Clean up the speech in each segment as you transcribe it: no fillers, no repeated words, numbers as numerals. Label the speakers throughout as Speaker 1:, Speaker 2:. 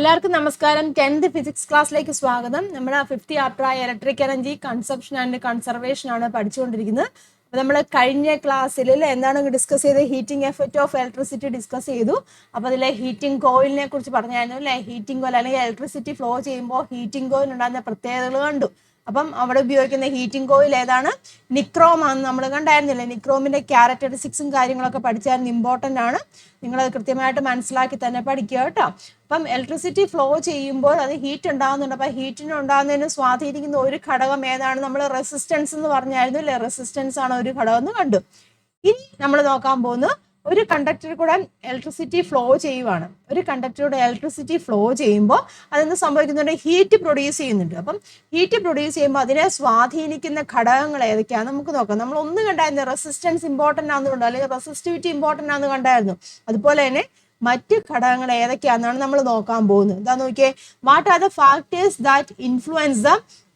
Speaker 1: എല്ലാവർക്കും നമസ്കാരം. 10th physics ക്ലാസ്സിലേക്ക് സ്വാഗതം. നമ്മുടെ 5th ചാപ്റ്ററായ electric energy consumption and conservation ആണ് പഠിച്ചുകൊണ്ടിരിക്കുന്നത്. അപ്പോൾ നമ്മൾ കഴിഞ്ഞ ക്ലാസ്സിൽ എന്താണ് ഡിസ്കസ് ചെയ്ത് heating effect of electricity discuss ചെയ്തു. അപ്പോൾ അതിലെ ഹീറ്റിംഗ് കോയിലിനെ കുറിച്ച് പറഞ്ഞായിരുന്നു അല്ലേ. ഹീറ്റിംഗ് കോയിൽ അല്ലെങ്കിൽ ഇലക്ട്രിസിറ്റി ഫ്ലോ ചെയ്യുമ്പോൾ ഹീറ്റിംഗ് കോയിൽ ഉണ്ടാകുന്ന പ്രത്യേകതകൾ കണ്ടു. അപ്പം അവിടെ ഉപയോഗിക്കുന്ന ഹീറ്റിംഗ് കോയിൽ ഏതാണ്? നിക്രോം ആണെന്ന് നമ്മൾ കണ്ടായിരുന്നില്ലേ. നിക്രോമിന്റെ ക്യാരക്ടറിസ്റ്റിക്സും കാര്യങ്ങളൊക്കെ പഠിച്ചായിരുന്നു, ഇമ്പോർട്ടൻ്റ് ആണ്. നിങ്ങളത് കൃത്യമായിട്ട് മനസ്സിലാക്കി തന്നെ പഠിക്കുക കേട്ടോ. അപ്പം ഇലക്ട്രിസിറ്റി ഫ്ലോ ചെയ്യുമ്പോൾ അത് ഹീറ്റ് ഉണ്ടാകുന്നുണ്ട്. അപ്പം ഹീറ്റിന് ഉണ്ടാകുന്നതിന് സ്വാധീനിക്കുന്ന ഒരു ഘടകം ഏതാണ്? നമ്മൾ റെസിസ്റ്റൻസ് എന്ന് പറഞ്ഞായിരുന്നു അല്ലേ. റെസിസ്റ്റൻസ് ആണ് ഒരു ഘടകം എന്ന് കണ്ടു. ഇനി നമ്മൾ നോക്കാൻ പോകുന്നത് ഒരു കണ്ടക്ടറിൽ കൂടെ ഇലക്ട്രിസിറ്റി ഫ്ലോ ചെയ്യുവാണ്. ഒരു കണ്ടക്ടറിലൂടെ ഇലക്ട്രിസിറ്റി ഫ്ലോ ചെയ്യുമ്പോൾ അതെന്ത് സംഭവിക്കുന്നുണ്ട്? ഹീറ്റ് പ്രൊഡ്യൂസ് ചെയ്യുന്നുണ്ട്. അപ്പം ഹീറ്റ് പ്രൊഡ്യൂസ് ചെയ്യുമ്പോൾ അതിനെ സ്വാധീനിക്കുന്ന ഘടകങ്ങൾ ഏതൊക്കെയാണെന്ന് നമുക്ക് നോക്കാം. നമ്മൾ ഒന്ന് കണ്ടായിരുന്നു റെസിസ്റ്റൻസ് ഇമ്പോർട്ടൻ്റ് ആണെന്നുണ്ടോ, അല്ലെങ്കിൽ റെസിസ്റ്റിവിറ്റി ഇമ്പോർട്ടൻ്റ് ആണെന്ന് കണ്ടായിരുന്നു. അതുപോലെ തന്നെ മറ്റ് ഘടകങ്ങൾ ഏതൊക്കെയാണെന്നാണ് നമ്മൾ നോക്കാൻ പോകുന്നത്. എന്താ നോക്കിയേ, what are the factors that influence the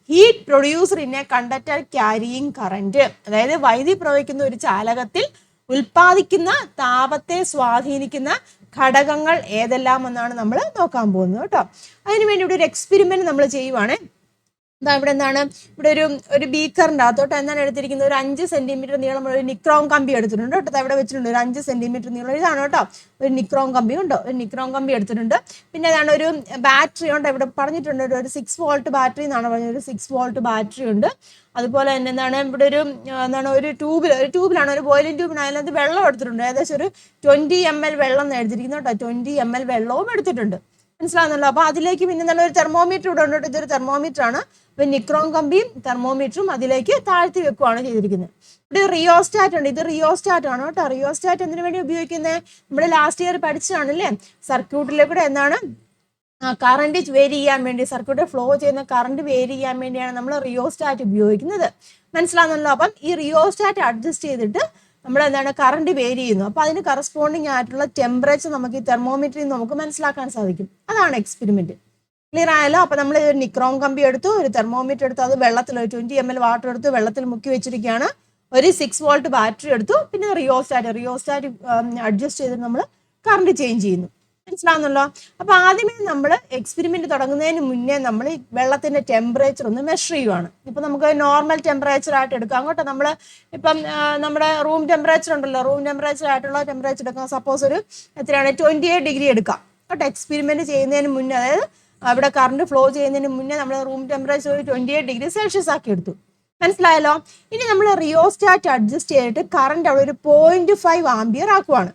Speaker 1: heat producer in A conductor carrying current. അതായത് വൈദ്യുതി പ്രവഹിക്കുന്ന ഒരു ചാലകത്തിൽ ഉൽപ്പാദിക്കുന്ന താപത്തെ സ്വാധീനിക്കുന്ന ഘടകങ്ങൾ ഏതെല്ലാം എന്നാണ് നമ്മൾ നോക്കാൻ പോകുന്നത് കേട്ടോ. അതിനുവേണ്ടി ഇവിടെ ഒരു എക്സ്പെരിമെന്റ് നമ്മൾ ചെയ്യുവാണ്. ഇവിടെ എന്താണ്, ഇവിടെ ഒരു ബീക്കറിൻ്റെ അകത്തോട്ട് എന്താണ് എടുത്തിരിക്കുന്നത്? ഒരു 5 സെന്റിമീറ്റർ നീളമുള്ള ഒരു നിക്രോം കമ്പി എടുത്തിട്ടുണ്ട് കേട്ടോ. ഇവിടെ വെച്ചിട്ടുണ്ട് ഒരു 5 സെന്റിമീറ്റർ നീളം. ഇതാണ് കേട്ടോ ഒരു നിക്രോം കമ്പി ഉണ്ടോ, ഒരു നിക്രോം കമ്പി എടുത്തിട്ടുണ്ട്. പിന്നെ അതാണ് ഒരു ബാറ്ററി ഉണ്ട്. ഇവിടെ പറഞ്ഞിട്ടുണ്ട് ഒരു 6 വോൾട്ട് ബാറ്ററി എന്നാണ് പറഞ്ഞത്. ഒരു 6 വോൾട്ട് ബാറ്ററി ഉണ്ട്. അതുപോലെ തന്നെ എന്താണ്, ഇവിടെ ഒരു ട്യൂബിലാണ്, ഒരു ബോയിലിംഗ് ട്യൂബിന് അതിനകത്ത് വെള്ളം എടുത്തിട്ടുണ്ട്. ഏകദേശം ഒരു 20 ml വെള്ളം എഴുതിയിരിക്കുന്നു കേട്ടോ. 20 ml വെള്ളവും എടുത്തിട്ടുണ്ട്. മനസ്സിലാകുന്നല്ലോ. അപ്പൊ അതിലേക്ക് പിന്നെ എന്താണ്, ഒരു തെർമോമീറ്റർ ഇവിടെ ഉണ്ട്. ഇതൊരു തെർമോമീറ്റർ ആണ്. ഇപ്പൊ നിക്രോം കമ്പിയും തെർമോമീറ്ററും അതിലേക്ക് താഴ്ത്തി വെക്കുകയാണ് ചെയ്തിരിക്കുന്നത്. ഇവിടെ റിയോസ്റ്റാറ്റ് ഉണ്ട്. ഇത് റിയോസ്റ്റാറ്റ് ആണ് കേട്ടോ. റിയോസ്റ്റാറ്റ് എന്തിനു വേണ്ടി ഉപയോഗിക്കുന്നത്? നമ്മുടെ ലാസ്റ്റ് ഇയർ പഠിച്ചതാണ് അല്ലേ. സർക്യൂട്ടിലേക്കൂടെ എന്താണ് കറണ്ട് വേരി ചെയ്യാൻ വേണ്ടി, സർക്യൂട്ടിൽ ഫ്ലോ ചെയ്യുന്ന കറണ്ട് വേരി ചെയ്യാൻ വേണ്ടിയാണ് നമ്മൾ റിയോസ്റ്റാറ്റ് ഉപയോഗിക്കുന്നത്. മനസ്സിലാകുന്നല്ലോ. അപ്പം ഈ റിയോസ്റ്റാറ്റ് അഡ്ജസ്റ്റ് ചെയ്തിട്ട് നമ്മൾ എന്താണ് കറണ്ട് വേരി ചെയ്യുന്നു. അപ്പോൾ അതിന് കറസ്പോണ്ടിങ് ആയിട്ടുള്ള ടെമ്പറേച്ചർ നമുക്ക് ഈ തെർമോമീറ്ററിൽ നമുക്ക് മനസ്സിലാക്കാൻ സാധിക്കും. അതാണ് എക്സ്പെരിമെന്റ്. ക്ലിയർ ആയല്ലോ. അപ്പോൾ നമ്മൾ ഒരു നിക്രോം കമ്പി എടുത്തു, ഒരു തെർമോമീറ്റർ എടുത്തു, അത് വെള്ളത്തിൽ 20 ml വാട്ടർ എടുത്ത് വെള്ളത്തിൽ മുക്കി വെച്ചിരിക്കുകയാണ്. ഒരു 6 വോൾട്ട് ബാറ്ററി എടുത്തു. പിന്നെ റിയോസ്റ്റാറ്റ് അഡ്ജസ്റ്റ് ചെയ്തിട്ട് നമ്മൾ കറണ്ട് ചേഞ്ച് ചെയ്യുന്നു. മനസ്സിലാവുന്നല്ലോ. അപ്പൊ ആദ്യമേ നമ്മൾ എക്സ്പെരിമെന്റ് തുടങ്ങുന്നതിന് മുന്നേ നമ്മൾ ഈ വെള്ളത്തിന്റെ ടെമ്പറേച്ചർ ഒന്ന് മെഷർ ചെയ്യുവാണ്. ഇപ്പൊ നമുക്ക് നോർമൽ ടെമ്പറേച്ചർ ആയിട്ട് എടുക്കാം കേട്ടോ. നമ്മൾ ഇപ്പം നമ്മുടെ റൂം ടെമ്പറേച്ചർ ഉണ്ടല്ലോ, റൂം ടെമ്പറേച്ചർ ആയിട്ടുള്ള ടെമ്പറേച്ചർ എടുക്കാം. സപ്പോസ് ഒരു എത്രയാണ് 28 ഡിഗ്രി എടുക്കാം കേട്ടോ. എക്സ്പെരിമെന്റ് ചെയ്യുന്നതിന് മുന്നേ, അതായത് അവിടെ കറണ്ട് ഫ്ലോ ചെയ്യുന്നതിന് മുന്നേ നമ്മൾ റൂം ടെമ്പറേച്ചർ ഒരു 28 ഡിഗ്രി സെൽഷ്യസ് ആക്കി എടുത്തു. മനസ്സിലായല്ലോ. ഇനി നമ്മൾ റിയോസ്റ്റാറ്റ് അഡ്ജസ്റ്റ് ചെയ്തിട്ട് കറണ്ട് അവിടെ ഒരു 0.5 ആംപിയർ ആക്കുവാണ്.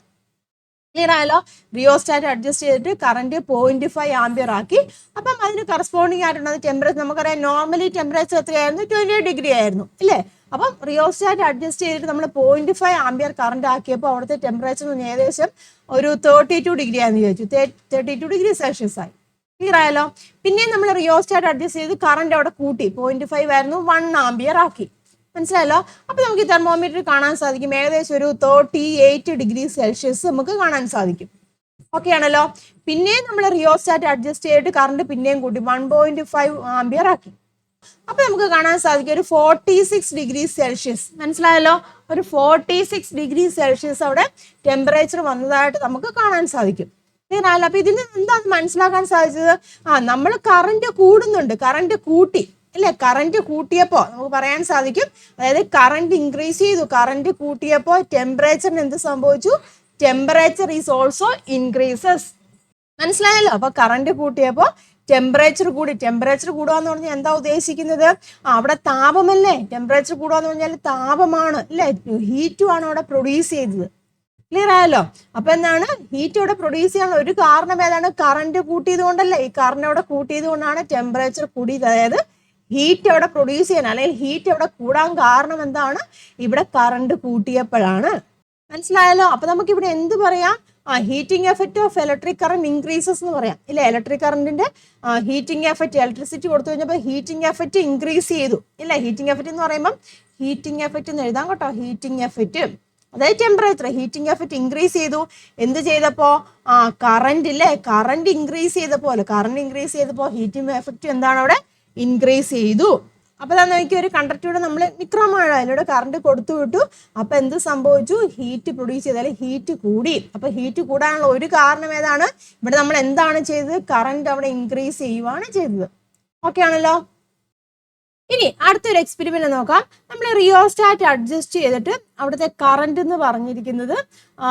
Speaker 1: ക്ലിയർ ആയല്ലോ. റിയോസ്റ്റാറ്റ് അഡ്ജസ്റ്റ് ചെയ്തിട്ട് കറണ്ട് 0.5 ആംപിയർ ആക്കി. അപ്പം അതിന് കറസ്പോണ്ടിങ് ആയിട്ടുള്ളത് ടെമ്പറേച്ചർ നമുക്കറിയാം. നോർമലി ടെമ്പറേച്ചർ എത്രയായിരുന്നു? 28 ഡിഗ്രി ആയിരുന്നു അല്ലേ. അപ്പം റിയോസ്റ്റാറ്റ് അഡ്ജസ്റ്റ് ചെയ്തിട്ട് നമ്മൾ 0.5 ആംപിയർ കറണ്ട് ആക്കിയപ്പോൾ അവിടുത്തെ ടെമ്പറേച്ചർ ഏകദേശം ഒരു 32 ഡിഗ്രി ആണെന്ന് ചോദിച്ചു. 32 ഡിഗ്രി സെൽഷ്യസ് ആയി. ക്ലിയർ ആയല്ലോ. പിന്നെ നമ്മൾ റിയോസ്റ്റാറ്റ് അഡ്ജസ്റ്റ് ചെയ്ത് കറണ്ട് അവിടെ കൂട്ടി. 0.5 ആയിരുന്നു, 1 ആംപിയർ ആക്കി. മനസ്സിലായല്ലോ. അപ്പൊ നമുക്ക് ഈ തെർമോമീറ്റർ കാണാൻ സാധിക്കും ഏകദേശം ഒരു 38 ഡിഗ്രി സെൽഷ്യസ് നമുക്ക് കാണാൻ സാധിക്കും. ഓക്കെ ആണല്ലോ. പിന്നെ നമ്മൾ റിയോസ്റ്റാറ്റ് അഡ്ജസ്റ്റ് ചെയ്തിട്ട് കറണ്ട് പിന്നെയും കൂട്ടി 1.5 ആംപിയർ ആക്കി. അപ്പൊ നമുക്ക് കാണാൻ സാധിക്കും ഒരു 46 ഡിഗ്രി സെൽഷ്യസ്. മനസ്സിലായല്ലോ. ഒരു 46 ഡിഗ്രി സെൽഷ്യസ് അവിടെ ടെമ്പറേച്ചർ വന്നതായിട്ട് നമുക്ക് കാണാൻ സാധിക്കും. ക്ലിയർ ആയല്ലോ. അപ്പൊ ഇതിൽ എന്താണ് മനസ്സിലാക്കാൻ സാധിച്ചത്? നമ്മൾ കറണ്ട് കൂടുന്നുണ്ട്, കറണ്ട് കൂട്ടി അല്ലെ. കറണ്ട് കൂട്ടിയപ്പോൾ നമുക്ക് പറയാൻ സാധിക്കും, അതായത് കറണ്ട് ഇൻക്രീസ് ചെയ്തു, കറണ്ട് കൂട്ടിയപ്പോൾ ടെമ്പറേച്ചറിന് എന്ത് സംഭവിച്ചു? Temperature is also increases. മനസ്സിലായല്ലോ. അപ്പൊ കറണ്ട് കൂട്ടിയപ്പോൾ ടെമ്പറേച്ചർ കൂടി. ടെമ്പറേച്ചർ കൂടുകയെന്ന് പറഞ്ഞാൽ എന്താ ഉദ്ദേശിക്കുന്നത്? അവിടെ താപമല്ലേ. ടെമ്പറേച്ചർ കൂടുകയെന്ന് പറഞ്ഞാൽ താപമാണ് അല്ലെ, ഹീറ്റും ആണ് അവിടെ പ്രൊഡ്യൂസ് ചെയ്തത്. ക്ലിയർ ആയല്ലോ. അപ്പൊ എന്താണ്, ഹീറ്റ് ഇവിടെ പ്രൊഡ്യൂസ് ചെയ്യാനുള്ള ഒരു കാരണം ഏതാണ്? കറണ്ട് കൂട്ടിയത് കൊണ്ടല്ലേ. ഈ കറണ്ട് അവിടെ കൂട്ടിയത് കൊണ്ടാണ് ടെമ്പറേച്ചർ കൂടിയത്. അതായത് ഹീറ്റ് അവിടെ പ്രൊഡ്യൂസ് ചെയ്യാൻ, അല്ലെങ്കിൽ ഹീറ്റ് അവിടെ കൂടാൻ കാരണം എന്താണ്? ഇവിടെ കറണ്ട് കൂട്ടിയപ്പോഴാണ്. മനസ്സിലായല്ലോ. അപ്പൊ നമുക്ക് ഇവിടെ എന്ത് പറയാം? Heating effect of electric current increases എന്ന് പറയാം ഇല്ലേ. ഇലക്ട്രിക് കറന്റിന്റെ ഹീറ്റിംഗ് എഫക്റ്റ്, ഇലക്ട്രിസിറ്റി കൊടുത്തു കഴിഞ്ഞപ്പോൾ ഹീറ്റിംഗ് എഫക്റ്റ് ഇൻക്രീസ് ചെയ്തു ഇല്ലേ. ഹീറ്റിംഗ് എഫക്റ്റ് എന്ന് പറയുമ്പോൾ ഹീറ്റിംഗ് എഫക്റ്റ് എന്ന് എഴുതാം കേട്ടോ. ഹീറ്റിംഗ് എഫക്റ്റ് അതായത് ടെമ്പറേച്ചർ, ഹീറ്റിംഗ് എഫക്റ്റ് ഇൻക്രീസ് ചെയ്തു. എന്ത് ചെയ്തപ്പോ? കറന്റ് ഇല്ലേ, കറന്റ് ഇൻക്രീസ് ചെയ്തപ്പോൾ ഹീറ്റിംഗ് എഫക്റ്റ് എന്താണ് അവിടെ? ഇൻക്രീസ് ചെയ്തു. അപ്പോൾ അതാ നോക്കി ഒരു കണ്ടക്ടറിലൂടെ നമ്മൾ നിക്രോമാണ് അതിലൂടെ കറണ്ട് കൊടുത്തു വിട്ടു. അപ്പോൾ എന്ത് സംഭവിച്ചു? ഹീറ്റ് പ്രൊഡ്യൂസ് ചെയ്താൽ ഹീറ്റ് കൂടി. അപ്പോൾ ഹീറ്റ് കൂടാനുള്ള ഒരു കാരണം ഏതാണ്? ഇവിടെ നമ്മൾ എന്താണ് ചെയ്തത്? കറണ്ട് അവിടെ ഇൻക്രീസ് ചെയ്യുവാണ് ചെയ്തത്. ഓക്കെ ആണല്ലോ. ഇനി അടുത്തൊരു എക്സ്പെരിമെന്റ് നോക്കാം. നമ്മൾ റിയോസ്റ്റാറ്റ് അഡ്ജസ്റ്റ് ചെയ്തിട്ട് അവിടുത്തെ കറണ്ട് എന്ന് പറഞ്ഞിരിക്കുന്നത്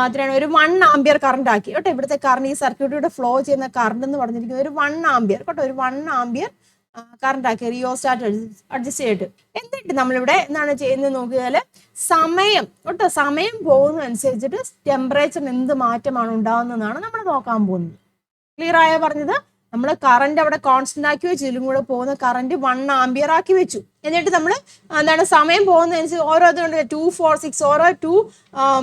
Speaker 1: എത്രയാണ്? ഒരു 1 ആംപിയർ കറണ്ട് ആക്കി കേട്ടോ. ഇവിടുത്തെ കറണ്ട് ഈ സർക്യൂട്ടിലൂടെ ഫ്ലോ ചെയ്യുന്ന കറണ്ട് എന്ന് പറഞ്ഞിരിക്കുന്നത് ഒരു 1 ആംപിയർ കേട്ടോ. ഒരു 1 ആംപിയർ കറണ്ട് ആക്കി റിയോസ്റ്റാറ്റ് അഡ്ജസ്റ്റ് ചെയ്തിട്ട് എന്നിട്ട് നമ്മളിവിടെ എന്താണ് ചെയ്യുന്നത് നോക്കിയാൽ സമയം കേട്ടോ, സമയം പോകുന്നതനുസരിച്ചിട്ട് ടെമ്പറേച്ചറിന് എന്ത് മാറ്റമാണ് ഉണ്ടാകുന്നതെന്നാണ് നമ്മൾ നോക്കാൻ പോകുന്നത്. ക്ലിയർ ആയോ പറഞ്ഞത്? നമ്മൾ കറണ്ട് അവിടെ കോൺസ്റ്റന്റ് ആക്കി വെച്ചു, ഇതിലും കൂടെ പോകുന്ന കറണ്ട് 1 ആംപിയർ ആക്കി വെച്ചു. എന്നിട്ട് നമ്മൾ എന്താണ് സമയം പോകുന്നതനുസരിച്ച് ഓരോ 2, 4, 6 ഓരോ 2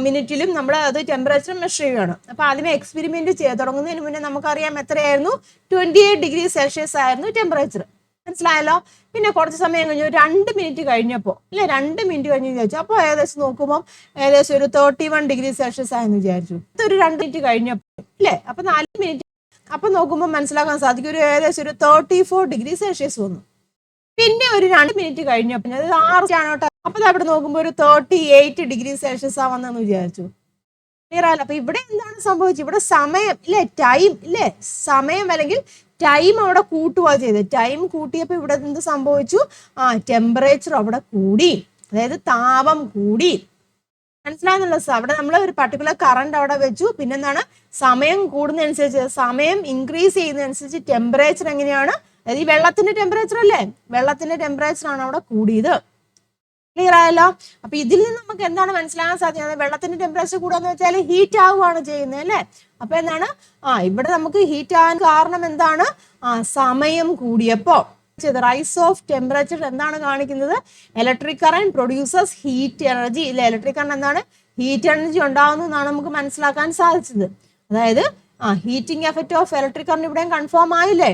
Speaker 1: മിനിറ്റിലും നമ്മൾ അത് ടെമ്പറേച്ചർ മെഷർ ചെയ്യുകയാണ്. അപ്പോൾ അതിനെ എക്സ്പെരിമെന്റ് ചെയ്ത് തുടങ്ങുന്നതിന് മുന്നേ നമുക്കറിയാം എത്രയായിരുന്നു? 28 ഡിഗ്രി സെൽഷ്യസ് ആയിരുന്നു ടെമ്പറേച്ചർ. മനസ്സിലായല്ലോ. പിന്നെ കുറച്ച് സമയം കഴിഞ്ഞു 2 മിനിറ്റ് കഴിഞ്ഞപ്പോൾ അല്ലെ 2 മിനിറ്റ് കഴിഞ്ഞ് വിചാരിച്ചു. അപ്പോൾ ഏകദേശം നോക്കുമ്പോൾ ഏകദേശം ഒരു 31 ഡിഗ്രി സെൽഷ്യസ് ആയെന്ന് വിചാരിച്ചു. ഒരു 2 മിനിറ്റ് കഴിഞ്ഞപ്പോൾ അല്ലേ, അപ്പോൾ 4 മിനിറ്റ് അപ്പൊ നോക്കുമ്പോൾ മനസ്സിലാക്കാൻ സാധിക്കും ഒരു ഏകദേശം ഒരു 34 ഡിഗ്രി സെൽഷ്യസ് വന്നു. പിന്നെ ഒരു 2 മിനിറ്റ് കഴിഞ്ഞപ്പോൾ അത് 6 ആണ് കേട്ടോ. അപ്പൊ അവിടെ നോക്കുമ്പോൾ ഒരു 38 ഡിഗ്രി സെൽഷ്യസ് ആ വന്നെന്ന് വിചാരിച്ചു. ക്ലിയർ ആയല്ലോ. അപ്പൊ ഇവിടെ എന്താണ് സംഭവിച്ചത്? ഇവിടെ സമയം ഇല്ലേ, ടൈം ഇല്ലേ, സമയം അല്ലെങ്കിൽ ടൈം അവിടെ കൂട്ടുക ചെയ്തത്. ടൈം കൂട്ടിയപ്പോൾ ഇവിടെ എന്ത് സംഭവിച്ചു? ടെമ്പറേച്ചർ അവിടെ കൂടി, അതായത് താപം കൂടി. മനസ്സിലാകുന്നുണ്ടോ? അവിടെ നമ്മൾ ഒരു പർട്ടിക്കുലർ കറണ്ട് അവിടെ വെച്ചു. പിന്നെന്താണ്? സമയം കൂടുന്നതനുസരിച്ച്, സമയം ഇൻക്രീസ് ചെയ്യുന്നതനുസരിച്ച് ടെമ്പറേച്ചർ എങ്ങനെയാണ്? അതായത് ഈ വെള്ളത്തിന്റെ ടെമ്പറേച്ചർ അല്ലേ, വെള്ളത്തിന്റെ ടെമ്പറേച്ചർ ആണ് അവിടെ കൂടിയത്. ക്ലിയർ ആയല്ലോ. അപ്പൊ ഇതിൽ നിന്ന് നമുക്ക് എന്താണ് മനസ്സിലാക്കാൻ സാധിക്കുന്നത്? വെള്ളത്തിന്റെ ടെമ്പറേച്ചർ കൂടാന്ന് വെച്ചാൽ ഹീറ്റ് ആവുകയാണ് ചെയ്യുന്നത് അല്ലേ. അപ്പൊ എന്താണ്? ഇവിടെ നമുക്ക് ഹീറ്റ് ആകാൻ കാരണം എന്താണ്? സമയം കൂടിയപ്പോ റൈസ് ഓഫ് ടെമ്പറേച്ചർ എന്താണ് കാണിക്കുന്നത്? Electric current produces heat energy. ഇല്ല, ഇലക്ട്രിക് കറന്റ് എന്താണ്? ഹീറ്റ് എനർജി ഉണ്ടാകുന്നതാണ് നമുക്ക് മനസ്സിലാക്കാൻ സാധിച്ചത്. അതായത് heating effect of electric current ഇവിടെയും കൺഫേം ആയില്ലേ?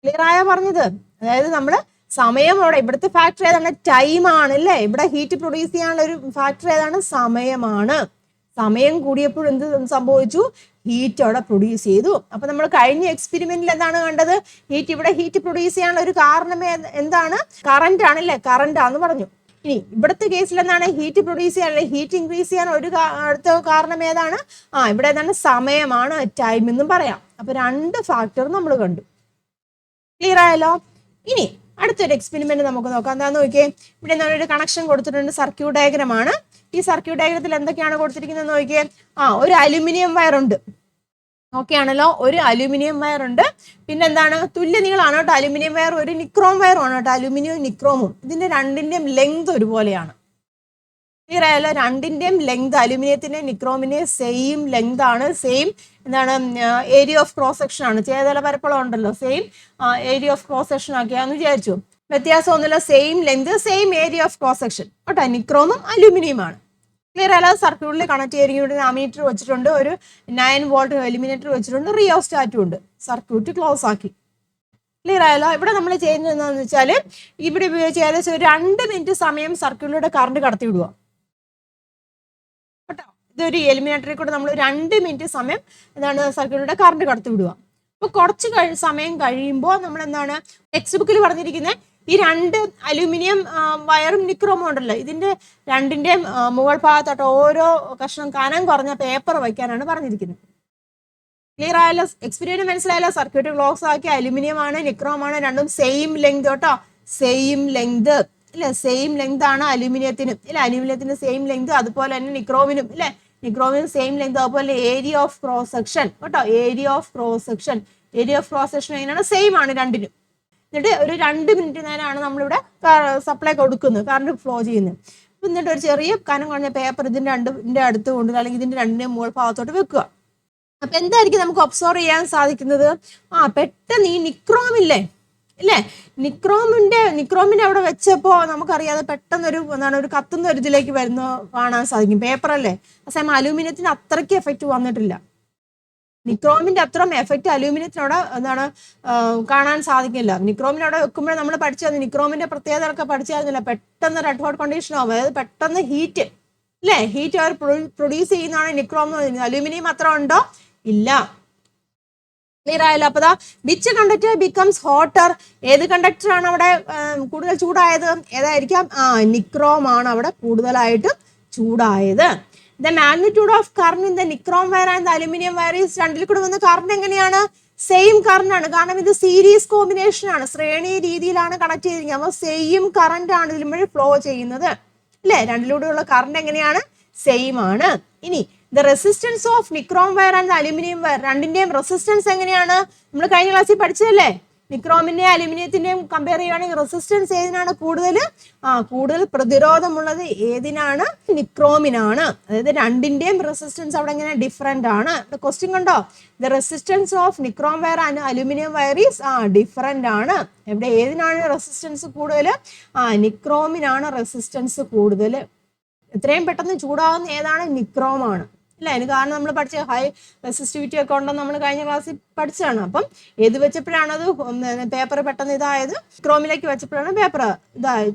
Speaker 1: ക്ലിയർ ആയാ പറഞ്ഞത്? അതായത് നമ്മൾ സമയം അവിടെ ഇവിടുത്തെ ഫാക്ടർ ഏതാണ്? ടൈം ആണ് അല്ലേ. ഇവിടെ ഹീറ്റ് പ്രൊഡ്യൂസ് ചെയ്യാനുള്ള ഒരു ഫാക്ടർ ഏതാണ്? സമയമാണ്. സമയം കൂടിയപ്പോൾ എന്ത് സംഭവിച്ചു? ഹീറ്റ് അവിടെ പ്രൊഡ്യൂസ് ചെയ്തു. അപ്പൊ നമ്മൾ കഴിഞ്ഞ എക്സ്പെരിമെന്റിൽ എന്താണ് കണ്ടത്? ഇവിടെ ഹീറ്റ് പ്രൊഡ്യൂസ് ചെയ്യാനുള്ള ഒരു കാരണം എന്താണ്? കറന്റ് ആണല്ലേ, കറന്റ് ആണെന്ന് പറഞ്ഞു. ഇനി ഇവിടുത്തെ കേസിൽ എന്താണ്? ഹീറ്റ് പ്രൊഡ്യൂസ് ചെയ്യാൻ അല്ലെങ്കിൽ ഹീറ്റ് ഇൻക്രീസ് ചെയ്യാൻ ഒരു അടുത്ത കാരണം ഏതാണ്? ഇവിടെ എന്താണ്? സമയമാണ്, ടൈം എന്നും പറയാം. അപ്പൊ 2 ഫാക്ടർ നമ്മൾ കണ്ടു. ക്ലിയർ ആയല്ലോ. ഇനി അടുത്തൊരു എക്സ്പെരിമെന്റ് നമുക്ക് നോക്കാം. എന്താന്ന് നോക്കിയേ, ഇവിടെ ഒരു കണക്ഷൻ കൊടുത്തിട്ടുണ്ട്. സർക്യൂട്ട് ഡയഗ്രം ആണ്. ഈ സർക്യൂട്ട് ഡയഗ്രത്തിൽ എന്തൊക്കെയാണ് കൊടുത്തിരിക്കുന്നത് നോക്കിയേ. ഒരു അലുമിനിയം വയർ ഉണ്ട്. ഓക്കെ ആണല്ലോ. ഒരു അലുമിനിയം വയർ ഉണ്ട്. പിന്നെ എന്താണ്? തുല്യ നീളമാണ് കേട്ടോ. അലുമിനിയം വയർ ഒരു നിക്രോം വയറുമാണ് കേട്ടോ. അലുമിനിയം നിക്രോമും ഇതിന്റെ രണ്ടിന്റെയും ലെങ്ത് ഒരുപോലെയാണ്. ക്ലിയർ ആയല്ലോ. രണ്ടിന്റെയും ലെങ്ത്, അലുമിനിയത്തിന്റെ നിക്രോമിന്റെ സെയിം ലെങ്ത് ആണ്. സെയിം എന്താണ്? ഏരിയ ഓഫ് ക്രോസ് സെക്ഷൻ ആണ്. ചേതല പരപ്പളം ഉണ്ടല്ലോ, same area of cross section ആക്കിയാന്ന് വിചാരിച്ചു. വ്യത്യാസം ഒന്നുമില്ല. Same length, same area of cross section കേട്ടോ. നിക്രോമും അലുമിനിയമാണ്. ക്ലിയർ ആയാലോ. സർക്യൂട്ടിൽ കണക്ട് ചെയ്തിരിക്കുന്ന ഒരു അമീറ്റർ വെച്ചിട്ടുണ്ട്, ഒരു 9 വോൾട്ട് എലിമിനേറ്റർ വെച്ചിട്ടുണ്ട്, റിയോസ്റ്റാറ്റും ഉണ്ട്. സർക്യൂട്ട് ക്ലോസ് ആക്കി. ക്ലിയർ ആയല്ലോ. ഇവിടെ നമ്മൾ ചെയ്യുന്നത് എന്താണെന്ന് വെച്ചാൽ ഇവിടെ ഉപയോഗിച്ച് ഏകദേശം ഒരു 2 മിനിറ്റ് സമയം സർക്യൂട്ടിലൂടെ കറണ്ട് കടത്തി വിടുക കേട്ടോ. ഇതൊരു എലിമിനേറ്ററിൽ കൂടെ നമ്മൾ 2 മിനിറ്റ് സമയം എന്താണ് സർക്യൂട്ടിലൂടെ കറണ്ട് കടത്തി വിടുക. അപ്പൊ കുറച്ച് സമയം കഴിയുമ്പോൾ നമ്മൾ എന്താണ് ടെക്സ്റ്റ് ബുക്കിൽ പറഞ്ഞിരിക്കുന്നത്, ഈ 2 അലൂമിനിയം വയറും നിക്രോമും ഉണ്ടല്ലോ, ഇതിന്റെ രണ്ടിന്റെയും മുകൾ ഭാഗത്തോട്ട് ഓരോ കഷ്ണം കനം കുറഞ്ഞ പേപ്പർ വയ്ക്കാനാണ് പറഞ്ഞിരിക്കുന്നത്. ക്ലിയർ ആയല്ലോ. എക്സ്പീരിയൻസ് മനസ്സിലായല്ലോ. സർക്യൂട്ട് ക്ലോസ് ആക്കി. അലുമിനിയം ആണ്, നിക്രോം ആണ്, രണ്ടും സെയിം ലെങ്ത് കേട്ടോ. സെയിം ലെങ്ത് ഇല്ലേ, സെയിം ലെങ്ത് ആണ് അലുമിനിയത്തിനും ഇല്ല, അലുമിനിയത്തിന് സെയിം ലെങ്ത്, അതുപോലെ തന്നെ നിക്രോമിനും ഇല്ലേ, നിക്രോമിനും സെയിം ലെങ്ത്. അതുപോലെ ഏരിയ ഓഫ് ക്രോസ് സെക്ഷൻ കേട്ടോ. Area of cross section, area of cross section എങ്ങനെയാണ്? സെയിം ആണ് രണ്ടിനും. എന്നിട്ട് ഒരു 2 മിനിറ്റ് നേരമാണ് നമ്മളിവിടെ സപ്ലൈ കൊടുക്കുന്നത്, കറണ്ട് ഫ്ലോ ചെയ്യുന്നത്. എന്നിട്ട് ഒരു ചെറിയ കനം കുറഞ്ഞ പേപ്പർ ഇതിന്റെ അടുത്ത് കൊണ്ട് അല്ലെങ്കിൽ ഇതിന്റെ രണ്ടിന്റെയും മുകൾ ഭാഗത്തോട്ട് വെക്കുക. അപ്പൊ എന്തായിരിക്കും നമുക്ക് ഒബ്സർവ് ചെയ്യാൻ സാധിക്കുന്നത്? പെട്ടെന്ന് ഈ നിക്രോമില്ലേ ഇല്ലേ, നിക്രോമിന്റെ അവിടെ വെച്ചപ്പോ നമുക്കറിയാതെ പെട്ടെന്ന് ഒരു കത്തുന്ന ഒരു ഇതിലേക്ക് വരുന്ന കാണാൻ സാധിക്കും. പേപ്പർ അല്ലേ. അസമയം അലൂമിനിയത്തിന് അത്രയ്ക്ക് എഫക്റ്റ് വന്നിട്ടില്ല. നിക്രോമിന്റെ അത്രയും എഫക്റ്റ് അലൂമിനിയത്തിനോട് കാണാൻ സാധിക്കില്ല. നിക്രോമിനോടെ വെക്കുമ്പോഴേ നമ്മൾ പഠിച്ചത്, നിക്രോമിന്റെ പ്രത്യേകതകളൊക്കെ പഠിച്ചായിരുന്നില്ല. പെട്ടെന്ന് റെഡ് ഹോട്ട് കണ്ടീഷൻ ആവും, അതായത് പെട്ടെന്ന് ഹീറ്റ് അല്ലേ, ഹീറ്റ് അവർ പ്രൊഡ്യൂസ് ചെയ്യുന്നതാണ് നിക്രോം എന്ന് പറയുന്നത്. അലൂമിനിയം അത്ര ഉണ്ടോ? ഇല്ല. ക്ലിയർ ആയല്ലോ? അപ്പൊ വിച്ച് കണ്ടക്ടർ ബിക്കംസ് ഹോട്ടർ? ഏത് കണ്ടക്ടർ ആണ് അവിടെ കൂടുതൽ ചൂടായത്? ഏതായിരിക്കാം? നിക്രോം ആണ് അവിടെ കൂടുതലായിട്ട് ചൂടായത്. The magnitude of current in the nichrome wire and aluminium wire is, രണ്ടിൽ കൂടെ വന്ന കറന്റ് എങ്ങനെയാണ്? സെയിം കറന്റ് ആണ്. കാരണം ഇത് സീരീസ് കോമ്പിനേഷൻ ആണ്, ശ്രേണി രീതിയിലാണ് കണക്ട് ചെയ്തിരിക്കുന്നത്. അപ്പൊ സെയിം കറന്റ് ആണ് ഇതിൽ ഫ്ലോ ചെയ്യുന്നത് അല്ലെ? രണ്ടിലൂടെയുള്ള കറന്റ് എങ്ങനെയാണ്? സെയിം ആണ്. ഇനി the resistance of nichrome wire and aluminium wire, രണ്ടിന്റെയും റെസിസ്റ്റൻസ് എങ്ങനെയാണ്? നമ്മൾ കഴിഞ്ഞ ക്ലാസ്സിൽ പഠിച്ചതല്ലേ? നിക്രോമിന്റെയും അലുമിനിയത്തിന്റെയും കമ്പയർ ചെയ്യുകയാണെങ്കിൽ റെസിസ്റ്റൻസ് ഏതിനാണ് കൂടുതൽ? കൂടുതൽ പ്രതിരോധമുള്ളത് ഏതിനാണ്? നിക്രോമിനാണ്. അതായത് രണ്ടിന്റെയും റെസിസ്റ്റൻസ് അവിടെ എങ്ങനെ ഡിഫറെന്റ് ആണ്. ക്വസ്റ്റ്യൻ കണ്ടോ? The resistance of nichrome wire and aluminium wire is different ആണ്. എവിടെ ഏതിനാണ് റെസിസ്റ്റൻസ് കൂടുതൽ? നിക്രോമിനാണ് റെസിസ്റ്റൻസ് കൂടുതൽ. എത്രയും പെട്ടെന്ന് ചൂടാവുന്ന ഏതാണ്? നിക്രോമാണ് അല്ലെ? അതിന് കാരണം നമ്മൾ പഠിച്ച ഹൈ റെസിസ്റ്റിവിറ്റി ഒക്കെ ഉണ്ടെന്ന് നമ്മൾ കഴിഞ്ഞ ക്ലാസ്സിൽ പഠിച്ചതാണ്. അപ്പം ഏത് വെച്ചപ്പോഴാണത് പേപ്പർ പെട്ടെന്ന് ഇതായത്? നിക്രോമിലേക്ക് വെച്ചപ്പോഴാണ് പേപ്പർ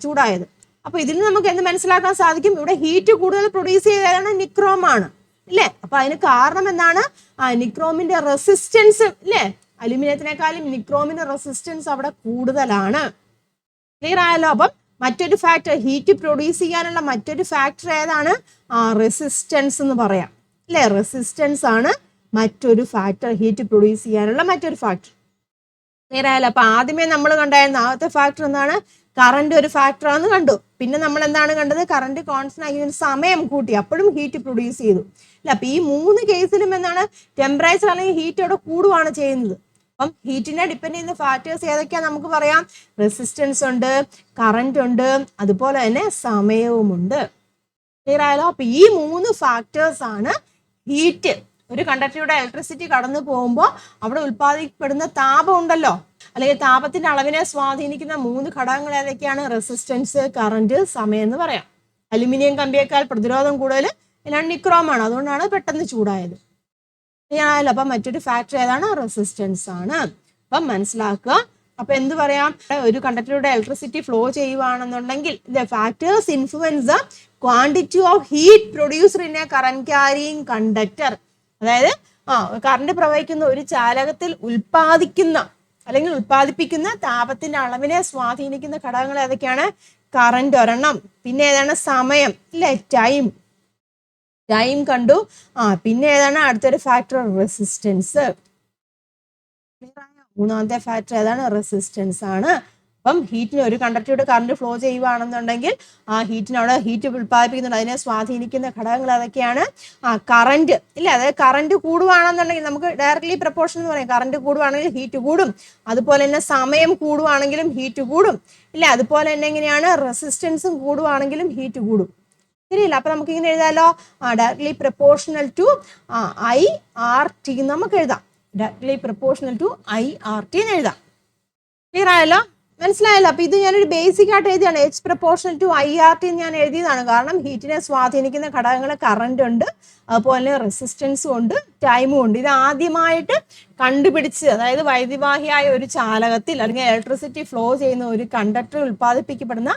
Speaker 1: ചൂടായത്. അപ്പൊ ഇതിൽ നമുക്ക് എന്ത് മനസ്സിലാക്കാൻ സാധിക്കും? ഇവിടെ ഹീറ്റ് കൂടുതൽ പ്രൊഡ്യൂസ് ചെയ്തതാണ് നിക്രോമാണ് അല്ലേ? അപ്പൊ അതിന് കാരണം എന്താണ്? നിക്രോമിന്റെ റെസിസ്റ്റൻസ് അല്ലേ? അലുമിനിയത്തിനേക്കാളും നിക്രോമിന്റെ റെസിസ്റ്റൻസ് അവിടെ കൂടുതലാണ്. ക്ലിയർ ആയല്ലോ? അപ്പം മറ്റൊരു ഫാക്ടർ, ഹീറ്റ് പ്രൊഡ്യൂസ് ചെയ്യാനുള്ള മറ്റൊരു ഫാക്ടർ ഏതാണ്? റെസിസ്റ്റൻസ് എന്ന് പറയാം അല്ലെ? റെസിസ്റ്റൻസ് ആണ് മറ്റൊരു ഫാക്ടർ, ഹീറ്റ് പ്രൊഡ്യൂസ് ചെയ്യാനുള്ള മറ്റൊരു ഫാക്ടർ. ക്ലിയർ ആയല്ലോ? അപ്പൊ ആദ്യമേ നമ്മൾ കണ്ടായിരുന്നു ആദ്യത്തെ ഫാക്ടർ എന്താണ്? കറന്റ് ഒരു ഫാക്ടർ ആണെന്ന് കണ്ടു. പിന്നെ നമ്മൾ എന്താണ് കണ്ടത്? കറന്റ് കോൺസ്റ്റന്റ് ആക്കി സമയം കൂട്ടി, അപ്പോഴും ഹീറ്റ് പ്രൊഡ്യൂസ് ചെയ്തു അല്ല? അപ്പൊ ഈ മൂന്ന് കേസിലും എന്താണ്? ടെമ്പറേച്ചർ അല്ലെങ്കിൽ ഹീറ്റ് അവിടെ കൂടുകയാണ് ചെയ്യുന്നത്. അപ്പം ഹീറ്റിനെ ഡിപ്പെൻഡ് ചെയ്യുന്ന ഫാക്ടേഴ്സ് ഏതൊക്കെയാ നമുക്ക് പറയാം? റെസിസ്റ്റൻസ് ഉണ്ട്, കറന്റ് ഉണ്ട്, അതുപോലെ തന്നെ സമയവുമുണ്ട്. ക്ലിയർ ആയാലോ? അപ്പൊ ഈ മൂന്ന് ഫാക്ടേഴ്സ് ആണ് ഹീറ്റ്. ഒരു കണ്ടക്ടറിലൂടെ ഇലക്ട്രിസിറ്റി കടന്നു പോകുമ്പോൾ അവിടെ ഉൽപ്പാദിക്കപ്പെടുന്ന താപം ഉണ്ടല്ലോ, അല്ലെങ്കിൽ താപത്തിന്റെ അളവിനെ സ്വാധീനിക്കുന്ന മൂന്ന് ഘടകങ്ങൾ ഏതൊക്കെയാണ്? റെസിസ്റ്റൻസ്, കറന്റ്, സമയം എന്ന് പറയാം. അലുമിനിയം കമ്പിയേക്കാൾ പ്രതിരോധം കൂടുതൽ നിക്രോമാണ്, അതുകൊണ്ടാണ് പെട്ടെന്ന് ചൂടായത്. ആണല്ലോ? അപ്പൊ മറ്റൊരു ഫാക്ടർ ഏതാണ്? റെസിസ്റ്റൻസ് ആണ്. അപ്പം മനസ്സിലാക്കുക. അപ്പൊ എന്ത് പറയാം? ഒരു കണ്ടക്ടറിലൂടെ ഇലക്ട്രിസിറ്റി ഫ്ലോ ചെയ്യുവാണെന്നുണ്ടെങ്കിൽ the factors influence the quantity of heat produced in a current carrying conductor. അതായത് കറണ്ട് പ്രവഹിക്കുന്ന ഒരു ചാലകത്തിൽ ഉൽപ്പാദിപ്പിക്കുന്ന താപത്തിന്റെ അളവിനെ സ്വാധീനിക്കുന്ന ഘടകങ്ങൾ ഏതൊക്കെയാണ്? കറന്റ് ഒരെണ്ണം, പിന്നെ ഏതാണ്? സമയം അല്ലെ? ടൈം കണ്ടു. പിന്നെ ഏതാണ് അടുത്തൊരു ഫാക്ടർ? റെസിസ്റ്റൻസ്. മൂന്നാമത്തെ ഫാക്ടർ ഏതാണ്? റെസിസ്റ്റൻസ് ആണ്. അപ്പം ഹീറ്റിന് ഒരു കണ്ടക്ടറിലൂടെ കറണ്ട് ഫ്ലോ ചെയ്യുവാണെന്നുണ്ടെങ്കിൽ ആ ഹീറ്റിനവിടെ ഹീറ്റ് ഉൽപ്പാദിപ്പിക്കുന്നുണ്ട്, അതിനെ സ്വാധീനിക്കുന്ന ഘടകങ്ങൾ ഏതൊക്കെയാണ്? കറന്റ് ഇല്ല? അതായത് കറന്റ് കൂടുവാണെന്നുണ്ടെങ്കിൽ നമുക്ക് ഡയറക്ട്ലി പ്രപ്പോർഷൻ എന്ന് പറയാം. കറന്റ് കൂടുവാണെങ്കിൽ ഹീറ്റ് കൂടും. അതുപോലെ തന്നെ സമയം കൂടുവാണെങ്കിലും ഹീറ്റ് കൂടും ഇല്ല? അതുപോലെ തന്നെ എങ്ങനെയാണ്? റെസിസ്റ്റൻസും കൂടുവാണെങ്കിലും ഹീറ്റ് കൂടും. ശരിയല്ല? അപ്പൊ നമുക്ക് ഇങ്ങനെ എഴുതാലോ? ഡയറക്ട്ലി പ്രപ്പോർഷണൽ ടു IRT നമുക്ക് എഴുതാം. ഡയറക്ട്ലി പ്രപ്പോർഷണൽ ടു IRT എന്ന് എഴുതാം. ക്ലിയർ ആയല്ലോ? മനസ്സിലായല്ലോ? അപ്പൊ ഇത് ഞാനൊരു ബേസിക് ആയിട്ട് എഴുതിയാണ്. H പ്രപ്പോർഷണൽ ടു IRT ഞാൻ എഴുതിയതാണ്. കാരണം ഹീറ്റിനെ സ്വാധീനിക്കുന്ന ഘടകങ്ങൾ കറന്റ് ഉണ്ട്, അതുപോലെ റെസിസ്റ്റൻസും ഉണ്ട്, ടൈമും ഉണ്ട്. ഇത് ആദ്യമായിട്ട് കണ്ടുപിടിച്ച്, അതായത് വൈദ്യുതിവാഹിയായ ഒരു ചാലകത്തിൽ അല്ലെങ്കിൽ ഇലക്ട്രിസിറ്റി ഫ്ലോ ചെയ്യുന്ന ഒരു കണ്ടക്ടറിൽ ഉൽപ്പാദിപ്പിക്കപ്പെടുന്ന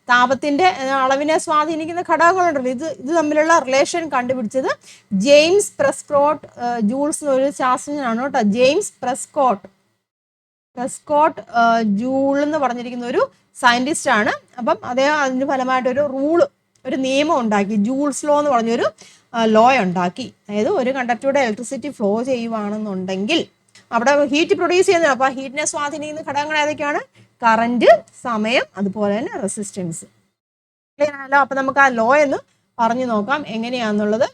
Speaker 1: താപത്തിന്റെ അളവിനെ സ്വാധീനിക്കുന്ന ഘടകങ്ങളുണ്ടല്ലോ, ഇത് തമ്മിലുള്ള റിലേഷൻ കണ്ടുപിടിച്ചത് ജെയിംസ് പ്രെസ്കോട്ട് ജൂൾസ് എന്നൊരു ശാസ്ത്രജ്ഞനാണ് കേട്ടോ. ജെയിംസ് പ്രെസ്കോട്ട് ജൂൾ എന്ന് പറഞ്ഞിരിക്കുന്ന ഒരു സയന്റിസ്റ്റ് ആണ്. അപ്പം അദ്ദേഹം അതിന് ഫലമായിട്ട് ഒരു നിയമം ഉണ്ടാക്കി. ജൂൾസ് ലോ എന്ന് പറഞ്ഞൊരു ലോ ഉണ്ടാക്കി. അതായത് ഒരു കണ്ടക്ടറിലൂടെ ഇലക്ട്രിസിറ്റി ഫ്ലോ ചെയ്യുവാണെന്നുണ്ടെങ്കിൽ അവിടെ ഹീറ്റ് പ്രൊഡ്യൂസ് ചെയ്യുന്നത്. അപ്പൊ ഹീറ്റിനെ സ്വാധീനിക്കുന്ന ഘടകങ്ങൾ ഏതൊക്കെയാണ്? കറന്റ്, സമയം, അതുപോലെ തന്നെ റെസിസ്റ്റൻസ്. ക്ലിയർ ആണല്ലോ? അപ്പൊ നമുക്ക് ആ ലോ എന്ന് പറഞ്ഞു നോക്കാം എങ്ങനെയാന്നുള്ളത്.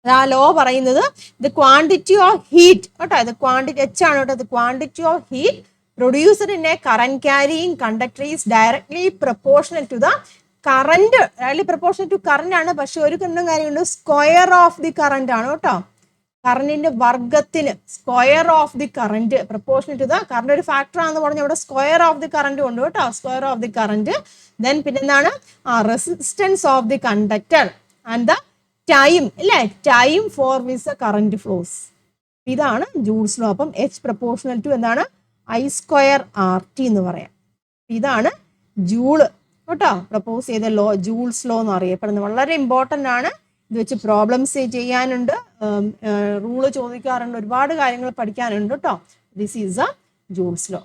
Speaker 1: ആ ലോ പറയുന്നത് ദ ക്വാണ്ടിറ്റി ഓഫ് ഹീറ്റ് കേട്ടോ, ഇത് ക്വാണ്ടിറ്റി H ആണ് കേട്ടോ. The quantity of heat produced in a current carrying conductor is directly proportional to the current. Directly proportional to current ആണ്, പക്ഷെ ഒരു കാര്യമുണ്ട്, സ്ക്വയർ ഓഫ് ദി കറന്റ് ആണ് കേട്ടോ. കറന്റിന്റെ വർഗത്തിന് square of the current proportional to the current ഒരു factor ആണെന്ന് പറഞ്ഞ ഇവിടെ സ്ക്വയർ ഓഫ് ദി കറന്റ് ഉണ്ട് കേട്ടോ. Square of the current. Then പിന്നെന്താണ്? Resistance of the conductor and the time ഇല്ലേ? Time for which current flows. ഇതാണ് ജൂൾസ് ലോ. അപ്പം H പ്രപ്പോർഷണൽ ടു എന്താണ്? I²RT എന്ന് പറയാം. ഇതാണ് ജൂള് കേട്ടോ പ്രപ്പോസ് ചെയ്ത ലോ, ജൂൾസ് ലോ എന്ന് അറിയപ്പെടുന്നത്. വളരെ ഇമ്പോർട്ടൻ്റ് ആണ്. ഇത് വെച്ച് പ്രോബ്ലംസ് ചെയ്യാനുണ്ട്, റൂള് ചോദിക്കാറുണ്ട്, ഒരുപാട് കാര്യങ്ങൾ പഠിക്കാനുണ്ട് കേട്ടോ. This is a Joule's law.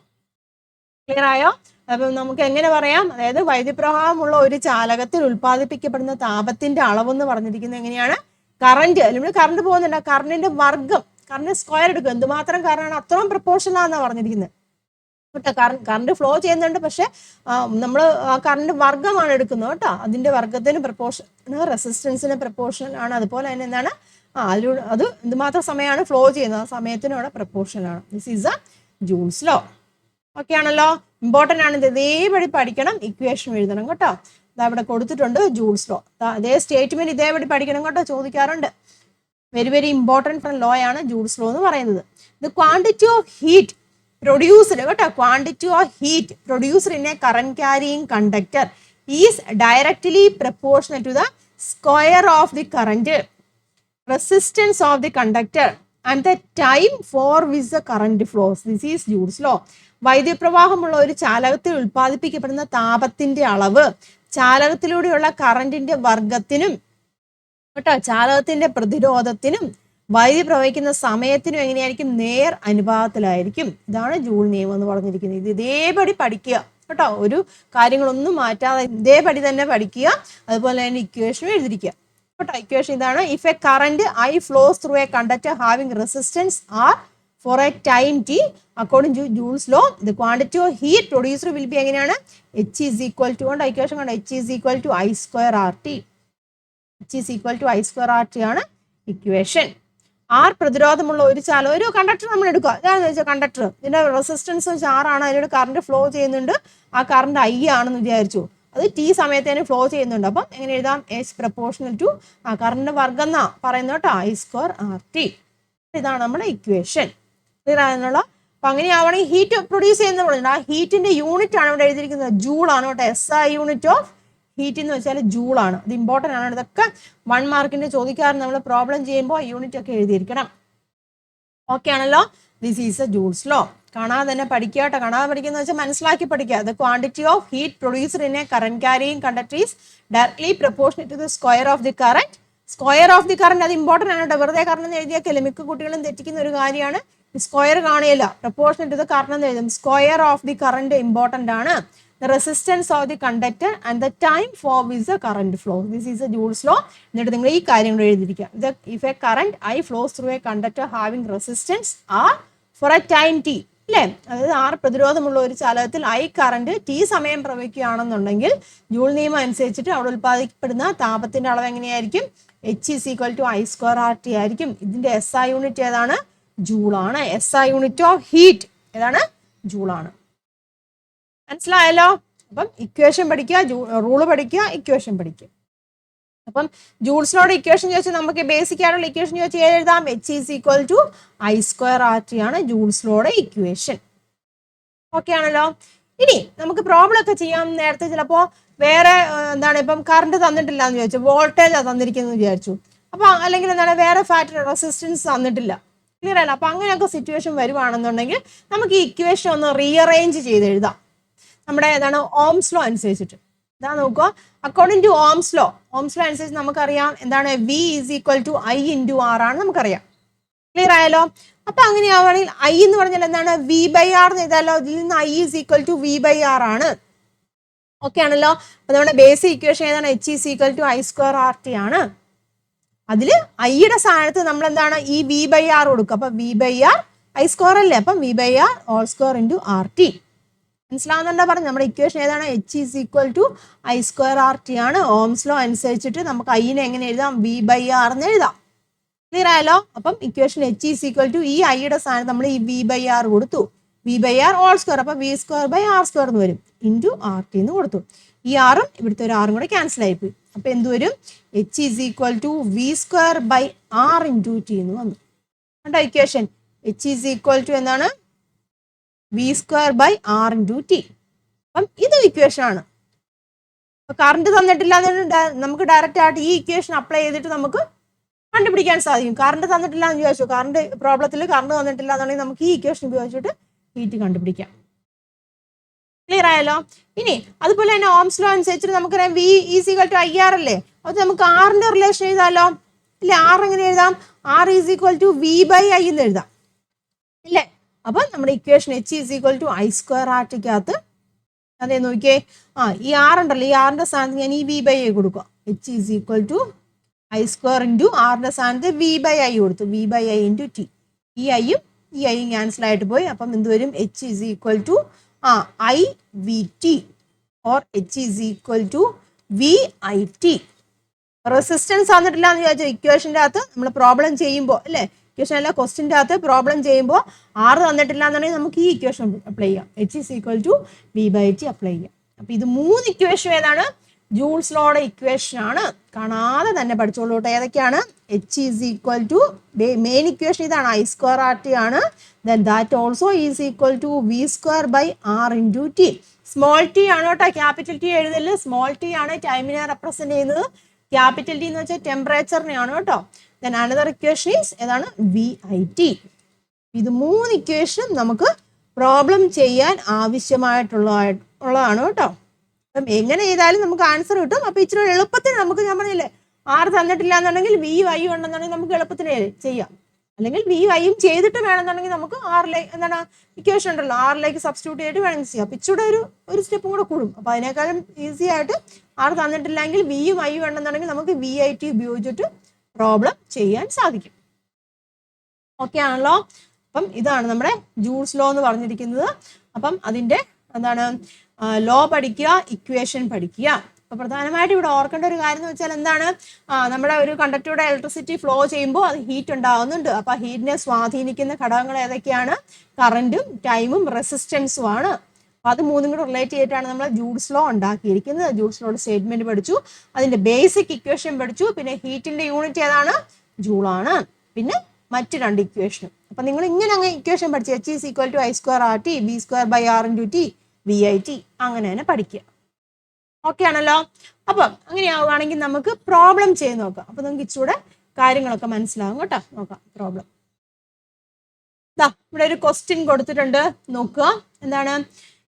Speaker 1: Clear ആയോ? അപ്പം നമുക്ക് എങ്ങനെ പറയാം, അതായത് വൈദ്യുതപ്രവാഹമുള്ള ഒരു ചാലകത്തിൽ ഉൽപ്പാദിപ്പിക്കപ്പെടുന്ന താപത്തിന്റെ അളവെന്ന് പറഞ്ഞിരിക്കുന്നത് എങ്ങനെയാണ്? കറന്റ്, അല്ലെങ്കിൽ കറണ്ട് പോകുന്നുണ്ട്, കറണ്ടിന്റെ വർഗം, കറണ്ട് സ്ക്വയർ എടുക്കും. എന്തുമാത്രം കറണ്ടാണ് അത്രയും പ്രപ്പോർഷനാണെന്നാണ് പറഞ്ഞിരിക്കുന്നത് കേട്ടോ. കറണ്ട് ഫ്ലോ ചെയ്യുന്നുണ്ട്, പക്ഷെ നമ്മൾ കറണ്ട് വർഗമാണ് എടുക്കുന്നത് കേട്ടോ. അതിന്റെ വർഗത്തിന് പ്രപ്പോർഷൻ, റെസിസ്റ്റൻസിന് പ്രപ്പോർഷൻ ആണ്. അതുപോലെ തന്നെ എന്താണ് അതിലൂടെ അത് എന്തുമാത്രം സമയമാണ് ഫ്ലോ ചെയ്യുന്നത്, ആ സമയത്തിനോട് പ്രപ്പോർഷൻ ആണ്. This is a Joule's law. Okay ആണല്ലോ, ഇമ്പോർട്ടൻ്റ് ആണ്. ഇത് ഇതേപടി പഠിക്കണം, ഇക്വേഷൻ എഴുതണം കേട്ടോ. ഇതാ ഇവിടെ കൊടുത്തിട്ടുണ്ട് ജൂൾസ് ലോ. അതേ സ്റ്റേറ്റ്മെന്റ് ഇതേപടി പഠിക്കണം കേട്ടോ, ചോദിക്കാറുണ്ട്. വെരി വെരി ഇമ്പോർട്ടൻറ്റ് ലോ ആണ് ജൂൾസ് ലോ എന്ന് പറയുന്നത്. The quantity of heat produced കേട്ടോ, quantity of heat produced in a current carrying conductor is directly proportional to the square of the current resistance of the conductor and the time for which the current flows. This is Joule's law. വൈദ്യുതപ്രവാഹമുള്ള ഒരു ചാലകത്തിൽ ഉൽപ്പാദിപ്പിക്കപ്പെടുന്ന താപത്തിന്റെ അളവ് ചാലകത്തിലൂടെയുള്ള കറന്റിന്റെ വർഗത്തിനും കേട്ടോ ചാലകത്തിന്റെ പ്രതിരോധത്തിനും വൈദ്യുതി പ്രവഹിക്കുന്ന സമയത്തിനും എങ്ങനെയായിരിക്കും? നേർ അനുപാതത്തിലായിരിക്കും. ഇതാണ് ജൂൾ നിയമം എന്ന് പറഞ്ഞിരിക്കുന്നത്. ഇത് ഇതേപടി പഠിക്കുക കേട്ടോ, ഒരു കാര്യങ്ങളൊന്നും മാറ്റാതെ ഇതേപടി തന്നെ പഠിക്കുക. അതുപോലെ തന്നെ ഇക്വേഷനും എഴുതിരിക്കുക കേട്ടോ. ഇക്വേഷൻ ഇതാണ്: if a current I flows through a conductor having resistance R for a time t according to Joule's law, the quantity of heat produced will be എങ്ങനെയാണ്? H is equal to കൊണ്ട് equation കണ്ട H is equal to I square RT. H is equal to I square RT ആണ് equation. R പ്രതിരോധമുള്ള ഒരു ഒരു conductor നമ്മൾ എടുക്കുക. ഇതാണെന്ന് വെച്ചാൽ കണ്ടക്ടർ, ഇതിന്റെ റെസിസ്റ്റൻസ് ആണ്, അതിലൂടെ കറണ്ട് ഫ്ലോ ചെയ്യുന്നുണ്ട്. ആ കറണ്ട് I ആണെന്ന് വിചാരിച്ചു, അത് T സമയത്തേന് ഫ്ലോ ചെയ്യുന്നുണ്ട്. അപ്പം എങ്ങനെ എഴുതാം? H പ്രപ്പോർഷണൽ ടു ആ കറണ്ട് വർഗം എന്നാ പറയുന്നത് കേട്ടോ, I square RT. ഇതാണ് നമ്മുടെ ഇക്വേഷൻ. ക്ലിയർ. അപ്പൊ അങ്ങനെയാവണമെങ്കിൽ ഹീറ്റ് പ്രൊഡ്യൂസ് ചെയ്യുന്ന പറഞ്ഞിട്ടുണ്ട്. ആ ഹീറ്റിന്റെ യൂണിറ്റ് ആണ് ഇവിടെ എഴുതിയിരിക്കുന്നത്, ജൂൾ ആണ് കേട്ടോ. SI യൂണിറ്റ് ഓഫ് ഹീറ്റ് എന്ന് വെച്ചാൽ ജൂൾ ആണ്. ഇത് ഇമ്പോർട്ടൻ്റ് ആണ്. ഇതൊക്കെ 1 മാർക്കിന്റെ ചോദിക്കാറ് നമ്മൾ പ്രോബ്ലം ചെയ്യുമ്പോൾ യൂണിറ്റ് ഒക്കെ എഴുതിയിരിക്കണം. ഓക്കെ ആണല്ലോ. This is a Joule's law. കാണാതെ തന്നെ പഠിക്കുക കേട്ടോ. കാണാതെ പഠിക്കുന്ന വെച്ചാൽ മനസ്സിലാക്കി പഠിക്കുക. The quantity of heat produced in a current carrying conductor is directly proportional to the square of the current. Square of the current അത് ഇമ്പോർട്ടൻ്റ് ആണ് കേട്ടോ. വെറുതെ കറണ്ട് എഴുതിയാൽ മിക്ക കുട്ടികളും തെറ്റിക്കുന്ന ഒരു കാര്യമാണ്. സ്ക്വയർ കാണില്ല, പ്രപ്പോർഷണൽ ടു ദ കറന്റ് എന്ന് എഴുതും. Square of the current important ആണ്. The resistance of the conductor and the time for which the current flow. This is a Joule's law. എന്നിട്ട് നിങ്ങൾ ഈ കാര്യങ്ങൾ എഴുതിയിരിക്കുക. If a current I flows through a conductor having resistance R for a time T, അല്ലേ? അതായത് R പ്രതിരോധമുള്ള ഒരു ചാലകത്തിൽ I current T സമയം പ്രവഹിക്കുകയാണെന്നുണ്ടെങ്കിൽ joule നിയമം അനുസരിച്ചിട്ട് അവിടെ ഉൽപ്പാദിക്കപ്പെടുന്ന താപത്തിന്റെ അളവ് എങ്ങനെയായിരിക്കും? H is equal to I square RT ആയിരിക്കും. ഇതിന്റെ SI യൂണിറ്റ് ഏതാണ്? ജൂളാണ്. SI യൂണിറ്റ് ഓഫ് ഹീറ്റ് ഏതാണ്? ജൂളാണ്. മനസ്സിലായല്ലോ? അപ്പം ഇക്വേഷൻ പഠിക്കുക, റൂള് പഠിക്കുക, ഇക്വേഷൻ പഠിക്കുക. അപ്പം ജൂൾസിനോട് ഇക്വേഷൻ ചോദിച്ചാൽ നമുക്ക് ബേസിക് ആയിട്ടുള്ള ഇക്വേഷൻ ചോദിച്ചാൽ എഴുതാം. H is equal to I square RT ആണ് ജൂൾസിനോട് ഇക്വേഷൻ. ഓക്കെ ആണല്ലോ. ഇനി നമുക്ക് പ്രോബ്ലം ഒക്കെ ചെയ്യാം. നേരത്തെ ചിലപ്പോൾ വേറെ എന്താണ്, ഇപ്പം കറണ്ട് തന്നിട്ടില്ല എന്ന് ചോദിച്ചു, വോൾട്ടേജ് തന്നിരിക്കുന്നു വിചാരിച്ചു. അപ്പൊ അല്ലെങ്കിൽ എന്താണ്, വേറെ ഫാക്ടർ റെസിസ്റ്റൻസ് തന്നിട്ടില്ല. ക്ലിയർ അല്ല? അപ്പൊ അങ്ങനെയൊക്കെ സിറ്റുവേഷൻ വരുവാണെന്നുണ്ടെങ്കിൽ നമുക്ക് ഈ ഇക്വേഷൻ ഒന്ന് റീഅറേഞ്ച് ചെയ്ത് എഴുതാം. നമ്മുടെ ഏതാണ് ഓംസ് ലോ അനുസരിച്ചിട്ട്. ഇതാ നോക്കുക, അക്കോർഡിംഗ് ടു ഓംസ് ലോ അനുസരിച്ച് നമുക്കറിയാം എന്താണ് V is equal to I into R ആണ് നമുക്കറിയാം. ക്ലിയർ ആയല്ലോ? അപ്പൊ അങ്ങനെയാവുകയാണെങ്കിൽ I എന്ന് പറഞ്ഞാൽ എന്താണ്? V/R എന്ന് എഴുതാലോ. ഇതിൽ നിന്ന് I is equal to V/R ആണ്. ഓക്കെ ആണല്ലോ. അപ്പൊ നമ്മുടെ ബേസിക് ഇക്വേഷൻ ഏതാണ്? H is equal to I square RT ആണ്. അതില് ഐയുടെ സ്ഥാനത്ത് നമ്മൾ എന്താണ് ഈ V/R കൊടുക്കുക. അപ്പൊ V/R I സ്ക്വയർ അല്ലേ, അപ്പം V/R all square into RT. മനസ്സിലാവുന്നുണ്ടോ? പറഞ്ഞു നമ്മുടെ ഇക്വേഷൻ ഏതാണ്? H is equal to I square RT ആണ്. ഓംസ് ലോ അനുസരിച്ചിട്ട് നമുക്ക് ഐനെ എങ്ങനെ എഴുതാം? V/R എന്ന് എഴുതാം. ക്ലിയർ ആയല്ലോ? അപ്പം equation H is equal to ഈ ഐയുടെ സ്ഥാനത്ത് നമ്മൾ ഈ V/R കൊടുത്തു. V/R ഓൾ സ്ക്വയർ, അപ്പൊ V square by R square എന്ന് വരും, ഇൻറ്റു RT എന്ന് കൊടുത്തു. ഈ ആറും ഇവിടുത്തെ ഒരു ആറും കൂടെ ക്യാൻസൽ ആയിപ്പോയി. അപ്പൊ എന്ത് വരും? H is equal to V square by R into T എന്ന് വന്നു. കണ്ടോ equation? H is equal to എന്താണ്? V square by R into T. അപ്പം ഇത് ഇക്വേഷൻ ആണ്. അപ്പൊ കറണ്ട് തന്നിട്ടില്ല നമുക്ക് ഡയറക്റ്റ് ആയിട്ട് ഈ ഇക്വേഷൻ അപ്ലൈ ചെയ്തിട്ട് നമുക്ക് കണ്ടുപിടിക്കാൻ സാധിക്കും. കറണ്ട് തന്നിട്ടില്ല എന്ന് ചോദിച്ചു, കറണ്ട് പ്രോബ്ലത്തിൽ കറണ്ട് തന്നിട്ടില്ല എന്നുണ്ടെങ്കിൽ നമുക്ക് ഈ ഇക്വേഷൻ ഉപയോഗിച്ചിട്ട് ഹീറ്റ് കണ്ടുപിടിക്കാം. ക്ലിയർ ആയല്ലോ. ഇനി അതുപോലെ തന്നെ ഓംസ് ലോ അനുസരിച്ചിട്ട് നമുക്കറിയാം V = IR അല്ലേ. അത് നമുക്ക് ആറിന്റെ റിലേഷൻ എഴുതാമല്ലോ ഇല്ലേ. ആർ എങ്ങനെ എഴുതാം? R = V/I എന്ന് എഴുതാം ഇല്ലേ. അപ്പൊ നമ്മുടെ ഇക്വേഷൻ H = I²RT അതെ നോക്കിയേ. ഈ ആർ ഉണ്ടല്ലോ, ഈ ആറിന്റെ സ്ഥാനത്ത് ഞാൻ ഈ V/I കൊടുക്കുക. H = I² × ആറിന്റെ സ്ഥാനത്ത് V/I കൊടുത്തു. V/I × T. ഈ ഐയും ഈ ഐയും ക്യാൻസൽ ആയിട്ട് പോയി. അപ്പം എന്ത് വരും? H = IVT or H = VIT. Resistance തന്നിട്ടില്ല എന്ന് ചോദിച്ചാൽ ഇക്വേഷൻ്റെ അകത്ത് നമ്മൾ പ്രോബ്ലം ചെയ്യുമ്പോൾ അല്ലേ, ഇക്വേഷൻ അല്ല ക്വസ്റ്റിൻ്റെ അകത്ത് പ്രോബ്ലം ചെയ്യുമ്പോൾ R തന്നിട്ടില്ല എന്നുണ്ടെങ്കിൽ നമുക്ക് ഈ ഇക്വേഷൻ അപ്ലൈ ചെയ്യാം. H = V/T അപ്ലൈ ചെയ്യാം. അപ്പം ഇത് 3 ഇക്വേഷൻ ഏതാണ്? ജൂൾസ് ലോയുടെ ഇക്വേഷൻ ആണ്. കാണാതെ തന്നെ പഠിച്ചോളൂ കേട്ടോ. ഏതൊക്കെയാണ്? H = മെയിൻ ഇക്വേഷൻ ഇതാണ്, I²RT ആണ്. Then that also is equal to V²/R × T. Small T ആണ് കേട്ടോ, ക്യാപിറ്റൽ ടി എഴുതല്. സ്മോൾ ടി ആണ് ടൈമിനെ റെപ്രസെന്റ് ചെയ്യുന്നത്. ക്യാപിറ്റൽ ടി എന്ന് വെച്ചാൽ ടെമ്പറേച്ചറിനെയാണ് കേട്ടോ. ദെൻ അനദർ ഇക്വേഷൻ ഈസ് ഏതാണ്? VIT. ഇത് 3 ഇക്വേഷൻ നമുക്ക് പ്രോബ്ലം ചെയ്യാൻ ആവശ്യമായിട്ടുള്ളതാണ് കേട്ടോ. അപ്പം എങ്ങനെ ചെയ്താലും നമുക്ക് ആൻസർ കിട്ടും. അപ്പൊ ഇച്ചിരി എളുപ്പത്തിന് നമുക്ക്, ഞാൻ പറഞ്ഞില്ലേ, R തന്നിട്ടില്ല എന്നുണ്ടെങ്കിൽ VI ഉണ്ടെന്നുണ്ടെങ്കിൽ നമുക്ക് എളുപ്പത്തിന് ചെയ്യാം. അല്ലെങ്കിൽ VIയും ചെയ്തിട്ട് വേണമെന്നുണ്ടെങ്കിൽ നമുക്ക് എന്താണ് ഇക്വേഷൻ ഉണ്ടല്ലോ, R സബ്സ്റ്റിറ്റ്യൂട്ട് ചെയ്തിട്ട് വേണമെങ്കിൽ ചെയ്യാം. അപ്പൊ ഇച്ചിരി ഒരു സ്റ്റെപ്പും കൂടെ കൂടും. അപ്പൊ അതിനേക്കാളും ഈസി ആയിട്ട് R തന്നിട്ടില്ലെങ്കിൽ Vയും Iയും ഉണ്ടെന്നുണ്ടെങ്കിൽ നമുക്ക് VIT ഉപയോഗിച്ചിട്ട് പ്രോബ്ലം ചെയ്യാൻ സാധിക്കും. ഓക്കെ ആണല്ലോ. അപ്പം ഇതാണ് നമ്മുടെ ജൂൾസ് ലോ എന്ന് പറഞ്ഞിരിക്കുന്നത്. അപ്പം അതിന്റെ എന്താണ് ലോ പഠിക്കുക, ഇക്വേഷൻ പഠിക്കുക. അപ്പൊ പ്രധാനമായിട്ട് ഇവിടെ ഓർക്കേണ്ട ഒരു കാര്യം എന്ന് വെച്ചാൽ എന്താണ്, നമ്മുടെ ഒരു കണ്ടക്ടറുടെ ഇലക്ട്രിസിറ്റി ഫ്ലോ ചെയ്യുമ്പോൾ അത് ഹീറ്റ് ഉണ്ടാകുന്നുണ്ട്. അപ്പൊ ഹീറ്റിനെ സ്വാധീനിക്കുന്ന ഘടകങ്ങൾ ഏതൊക്കെയാണ്? കറന്റും ടൈമും റെസിസ്റ്റൻസും ആണ്. അപ്പൊ അത് 3 കൂടെ റിലേറ്റ് ചെയ്തിട്ടാണ് നമ്മൾ ജൂൾസ് ലോ ഉണ്ടാക്കിയിരിക്കുന്നത്. ജൂൾസ് ലോയുടെ സ്റ്റേറ്റ്മെന്റ് പഠിച്ചു, അതിന്റെ ബേസിക് ഇക്വേഷൻ പഠിച്ചു. പിന്നെ ഹീറ്റിന്റെ യൂണിറ്റ് ഏതാണ്? ജൂളാണ്. പിന്നെ മറ്റ് 2 ഇക്വേഷനും. അപ്പൊ നിങ്ങൾ ഇങ്ങനെ അങ്ങ് ഇക്വേഷൻ പഠിച്ചു. H = I²RT, V²/R × T, VIT അങ്ങനെ തന്നെ പഠിക്കുക. ഓക്കെ ആണല്ലോ. അപ്പം അങ്ങനെയാവുകയാണെങ്കിൽ നമുക്ക് പ്രോബ്ലം ചെയ്ത് നോക്കാം. അപ്പൊ നമുക്ക് ഇച്ചിലൂടെ കാര്യങ്ങളൊക്കെ മനസ്സിലാവും കേട്ടോ. നോക്കാം പ്രോബ്ലം. ഇവിടെ ഒരു ക്വസ്റ്റ്യൻ കൊടുത്തിട്ടുണ്ട്, നോക്കുക. എന്താണ്?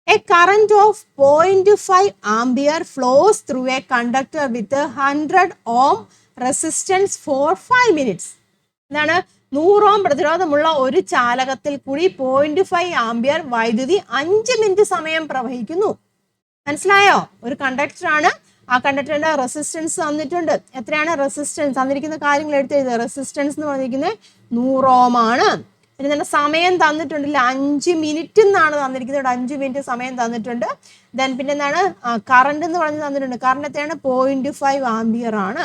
Speaker 1: A current of 0.5 ampere flows through a conductor with 100 ohm resistance for 5 minutes. എന്താണ്? 100 ഓം പ്രതിരോധമുള്ള ഒരു ചാലകത്തിൽ കൂടി 0.5 ആംപിയർ വൈദ്യുതി 5 മിനിറ്റ് സമയം പ്രവഹിക്കുന്നു. മനസ്സിലായോ? ഒരു കണ്ടക്ടർ ആണ്. ആ കണ്ടക്ടറിന്റെ റെസിസ്റ്റൻസ് തന്നിട്ടുണ്ട്. എത്രയാണ് റെസിസ്റ്റൻസ്? തന്നിരിക്കുന്ന കാര്യങ്ങൾ എടുത്തെഴുതുക. റെസിസ്റ്റൻസ് എന്ന് പറഞ്ഞിരിക്കുന്നത് 100 ഓം ആണ്. പിന്നെ തന്നെ സമയം തന്നിട്ടുണ്ടല്ലോ, 5 മിനിറ്റ് എന്നാണ് തന്നിരിക്കുന്നത്. 5 മിനിറ്റ് സമയം തന്നിട്ടുണ്ട്. ദെൻ പിന്നെ എന്താണ്? കറണ്ട് എന്ന് പറഞ്ഞ് തന്നിട്ടുണ്ട്. കറണ്ട് എത്രയാണ്? 0.5 ആംപിയർ ആണ്.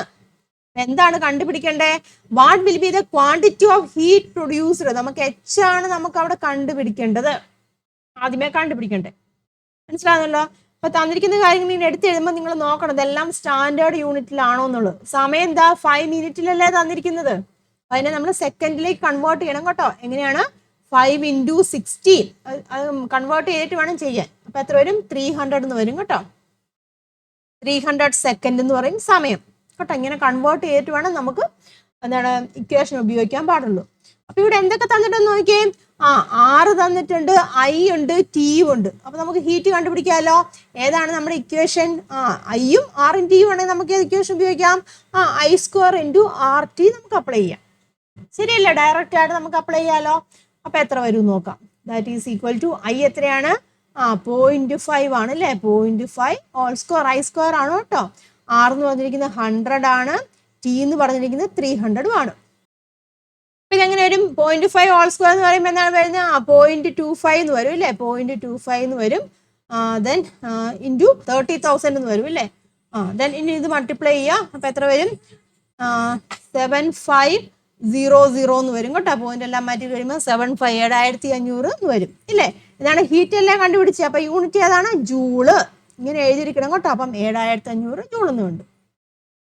Speaker 1: എന്താണ് കണ്ടുപിടിക്കേണ്ടത്? What will be the quantity of heat produced. നമുക്ക് H ആണ് നമുക്ക് അവിടെ കണ്ടുപിടിക്കേണ്ടത്. ആദ്യമേ കണ്ടുപിടിക്കണ്ടേ. മനസ്സിലാകുന്നല്ലോ. അപ്പൊ തന്നിരിക്കുന്ന കാര്യങ്ങൾ ഇങ്ങനെ എടുത്തെഴുതുമ്പോൾ നിങ്ങൾ നോക്കണം ഇതെല്ലാം സ്റ്റാൻഡേർഡ് യൂണിറ്റിലാണോ എന്നുള്ളത്. സമയം 5 മിനിറ്റിലല്ലേ തന്നിരിക്കുന്നത്. അതിനെ നമ്മൾ സെക്കൻഡിലേക്ക് കൺവേർട്ട് ചെയ്യണം കേട്ടോ. എങ്ങനെയാണ്? 5 × 60 അത് കൺവേർട്ട് ചെയ്തിട്ട് വേണം ചെയ്യാൻ. അപ്പൊ എത്ര വരും? 300 എന്ന് വരും കേട്ടോ. 300 സെക്കൻഡ് എന്ന് പറയും സമയം കേട്ടോ. ഇങ്ങനെ കൺവേർട്ട് ചെയ്തിട്ട് വേണം നമുക്ക് എന്താണ് ഇക്വേഷൻ ഉപയോഗിക്കാൻ പാടുള്ളൂ. അപ്പൊ ഇവിടെ എന്തൊക്കെ തന്നിട്ടെന്ന് നോക്കിയേ. R തന്നിട്ടുണ്ട്, I ഉണ്ട്, T ഉണ്ട്. അപ്പൊ നമുക്ക് ഹീറ്റ് കണ്ടുപിടിക്കാമല്ലോ. ഏതാണ് നമ്മുടെ ഇക്വേഷൻ? Iയും Rയും Tയും ആണെങ്കിൽ നമുക്ക് ഇക്വേഷൻ ഉപയോഗിക്കാം. I² × RT നമുക്ക് അപ്ലൈ ചെയ്യാം. ശരിയല്ലേ? ഡയറക്റ്റ് ആയിട്ട് നമുക്ക് അപ്ലൈ ചെയ്യാലോ. അപ്പൊ എത്ര വരും നോക്കാം. That is equal to I എത്രയാണ്? 0.5 ആണ് അല്ലേ. 0.5 ഹോൾ². I² ആണ് കേട്ടോ. R എന്ന് പറഞ്ഞിരിക്കുന്നത് 100 ആണ്. T എന്ന് പറഞ്ഞിരിക്കുന്നത് 300 ആണ്. ഇതെങ്ങനെ വരും? 0.5 ഹോൾ² എന്ന് പറയുമ്പോൾ എന്താണ് വരുന്നത്? 0.25 എന്ന് വരും അല്ലേ. 0.25 എന്ന് വരും. ദെൻ ഇൻറ്റു 30,000 എന്ന് വരും അല്ലേ. ദെൻ ഇനി ഇത് മൾട്ടിപ്ലൈ ചെയ്യുക. അപ്പൊ എത്ര വരും? 7500 എന്ന് വരും കേട്ടോ. പോയിന്റ് എല്ലാം മാറ്റി കഴിയുമ്പോൾ 7500 എന്ന് വരും ഇല്ലേ. ഇതാണ് ഹീറ്റ് എല്ലാം കണ്ടുപിടിച്ചത്. അപ്പൊ യൂണിറ്റ് ഏതാണ്? ജൂള്. ഇങ്ങനെ എഴുതിയിരിക്കണം കേട്ടോ. അപ്പം 7500 ജൂൾ എന്ന് ഉണ്ട്.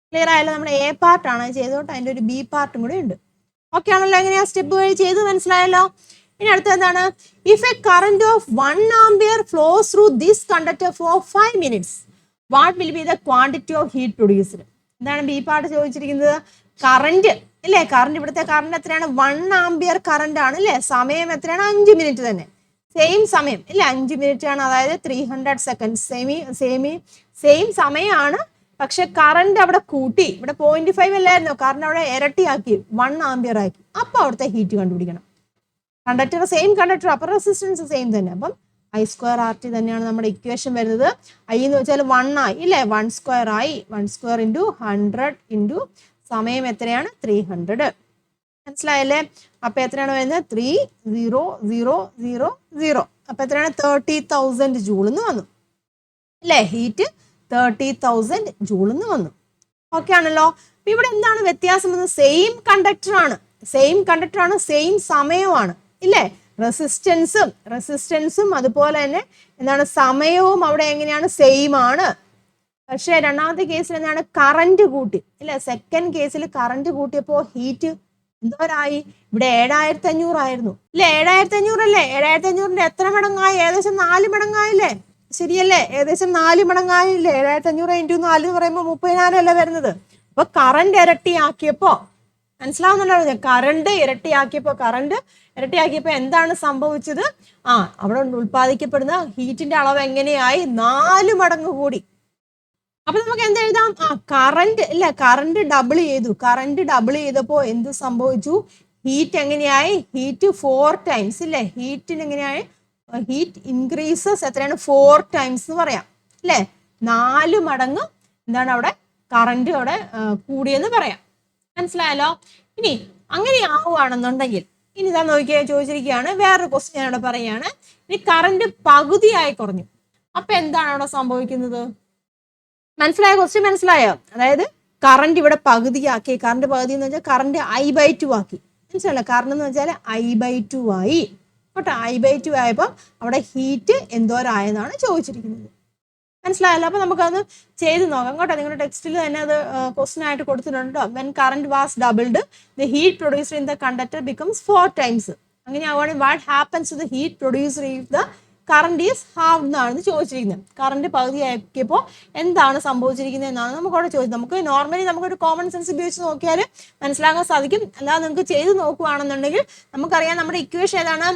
Speaker 1: ക്ലിയർ ആയല്ലോ. നമ്മുടെ A പാർട്ടാണ് ചെയ്തോട്ടെ. അതിൻ്റെ ഒരു B പാർട്ടും കൂടെ ഉണ്ട്. ഓക്കെ ആണല്ലോ. എങ്ങനെയാ സ്റ്റെപ്പ് വഴി ചെയ്ത് മനസ്സിലായല്ലോ. ഇനി അടുത്ത എന്താണ്? If a current of 1 ampere flows through this conductor for 5 minutes what will be the quantity of heat produced. എന്താണ് B പാർട്ട് ചോദിച്ചിരിക്കുന്നത്? കറന്റ് ഇല്ലേ. കറന്റ് ഇവിടുത്തെ കറന്റ് എത്രയാണ്? 1 ആംപിയർ കറന്റ് ആണ് അല്ലേ. സമയം എത്രയാണ്? 5 മിനിറ്റ് തന്നെ. സെയിം സമയം ഇല്ല 5 മിനിറ്റ് ആണ്, അതായത് 300 സെക്കൻഡ്. സെയിം സമയമാണ്, പക്ഷെ കറണ്ട് അവിടെ കൂട്ടി. ഇവിടെ 0.5 അല്ലായിരുന്നു, കാരണം അവിടെ ഇരട്ടിയാക്കി 1 ആംപിയർ ആക്കി. അപ്പൊ അവിടുത്തെ ഹീറ്റ് കണ്ടുപിടിക്കണം. കണ്ടക്ടർ സെയിം കണ്ടക്ടർ, അപ്പൊ റെസിസ്റ്റൻസ് സെയിം തന്നെ. അപ്പം I²RT തന്നെയാണ് നമ്മുടെ ഇക്വേഷൻ വരുന്നത്. I എന്ന് വെച്ചാൽ 1 ആയി ഇല്ലേ, 1² ആയി. 1² ഇൻറ്റു 100 ഇൻറ്റു സമയം എത്രയാണ് 300. മനസ്സിലായല്ലേ? അപ്പൊ എത്രയാണ് വരുന്നത് 3000. അപ്പൊ എത്രയാണ് 30,000 ജൂൾ എന്ന് വന്നു അല്ലേ, ഹീറ്റ് 30,000 ജൂൾ എന്ന് വന്നു. ഓക്കെ ആണല്ലോ. അപ്പൊ ഇവിടെ എന്താണ് വ്യത്യാസം വന്നത്? സെയിം കണ്ടക്ടർ ആണ്, സെയിം സമയമാണ് ഇല്ലേ. റെസിസ്റ്റൻസും അതുപോലെ തന്നെ എന്താണ് സമയവും അവിടെ എങ്ങനെയാണ് സെയിം ആണ്. പക്ഷെ രണ്ടാമത്തെ കേസിൽ എന്താണ് കറന്റ് കൂട്ടി ഇല്ലേ. സെക്കൻഡ് കേസിൽ കറന്റ് കൂട്ടിയപ്പോ ഹീറ്റ് എന്തോരായി? ഇവിടെ 7500 ആയിരുന്നു ഇല്ലേ. 7500 അല്ലേ, 7500ന്റെ എത്ര മടങ്ങായി? ഏകദേശം 4 മടങ്ങായില്ലേ, ശരിയല്ലേ? ഏകദേശം 4 മടങ്ങായില്ലേ. 7500 ഇൻറ്റു 4 എന്ന് പറയുമ്പോൾ 30,000 അല്ലേ വരുന്നത്. അപ്പൊ കറണ്ട് ഇരട്ടിയാക്കിയപ്പോ, മനസ്സിലാവുന്നുണ്ടോ? കറണ്ട് ഇരട്ടിയാക്കിയപ്പോ എന്താണ് സംഭവിച്ചത്? അവിടെ ഉൽപ്പാദിക്കപ്പെടുന്ന ഹീറ്റിന്റെ അളവ് എങ്ങനെയായി? 4 മടങ്ങ് കൂടി. അപ്പൊ നമുക്ക് എന്ത് എഴുതാം? കറണ്ട് ഡബിൾ ചെയ്തപ്പോ എന്ത് സംഭവിച്ചു? ഹീറ്റ് എങ്ങനെയായി? ഹീറ്റ് 4 ടൈംസ് ഇല്ലേ. ഹീറ്റ് ഇൻക്രീസസ് എത്രയാണ്? 4 ടൈംസ് എന്ന് പറയാം അല്ലേ. 4 മടങ്ങ് എന്താണ് അവിടെ കറണ്ട് അവിടെ കൂടിയെന്ന് പറയാം. മനസ്സിലായല്ലോ? ഇനി അങ്ങനെ ആവുകയാണെന്നുണ്ടെങ്കിൽ, ഇനി ഇതാ നോക്കിയാൽ ചോദിച്ചിരിക്കുകയാണ്, വേറൊരു ക്വസ്റ്റ്യൻ ഞാൻ ഇവിടെ പറയാണ്. ഇനി കറണ്ട് പകുതിയായി കുറഞ്ഞു, അപ്പൊ എന്താണ് അവിടെ സംഭവിക്കുന്നത്? മനസ്സിലായോ? ക്വസ്റ്റ്യൻ മനസ്സിലായോ? അതായത് കറണ്ട് ഇവിടെ പകുതിയാക്കി. കറണ്ട് പകുതി എന്ന് വെച്ചാൽ കറണ്ട് I/2 ആക്കി. മനസ്സിലായല്ലോ? കറണ്ട് എന്ന് വെച്ചാൽ I/2 ആയി കേട്ടോ. I/2 ആയപ്പോൾ അവിടെ ഹീറ്റ് എന്തോരായെന്നാണ് ചോദിച്ചിരിക്കുന്നത്. മനസ്സിലായല്ലോ? അപ്പൊ നമുക്കത് ചെയ്ത് നോക്കാം കേട്ടോ. നിങ്ങളുടെ ടെക്സ്റ്റിൽ തന്നെ അത് ക്വസ്റ്റ്യൻ ആയിട്ട് കൊടുത്തിട്ടുണ്ട്. When current was doubled the heat produced in the conductor becomes 4 times. അങ്ങനെ ആവുകയാണെങ്കിൽ what happens to the heat produced if the current is half എന്നാണ് ചോദിച്ചിരിക്കുന്നത്. കറണ്ട് പകുതിയാക്കിയപ്പോൾ എന്താണ് സംഭവിച്ചിരിക്കുന്നത് എന്നാണ് നമുക്കവിടെ ചോദിച്ചത്. നമുക്ക് നോർമലി നമുക്കൊരു കോമൺ സെൻസ് ഉപയോഗിച്ച് നോക്കിയാൽ മനസ്സിലാക്കാൻ സാധിക്കും. അല്ലാതെ നിങ്ങൾക്ക് ചെയ്ത് നോക്കുകയാണെന്നുണ്ടെങ്കിൽ നമുക്കറിയാം നമ്മുടെ ഇക്വേഷൻ ഏതാണ്?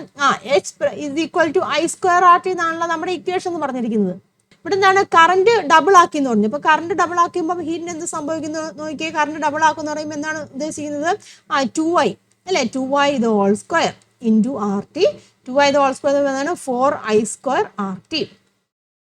Speaker 1: H is equal to I²RT എന്നാണല്ലോ നമ്മുടെ ഇക്വേഷൻ എന്ന് പറഞ്ഞിരിക്കുന്നത്. ഇവിടെ എന്താണ് കറണ്ട് ഡബിൾ ആക്കി എന്ന് പറഞ്ഞു. അപ്പൊ കറണ്ട് ഡബിൾ ആക്കുമ്പോൾ ഹീറ്റിന് എന്ത് സംഭവിക്കുന്നു നോക്കിയേ. കറണ്ട് ഡബിൾ ആക്കുമെന്ന് പറയുമ്പോൾ എന്താണ് ഉദ്ദേശിക്കുന്നത്? 2I അല്ലെ, 2I the whole square into RT. 2I the whole square എന്താണ്? 4I²RT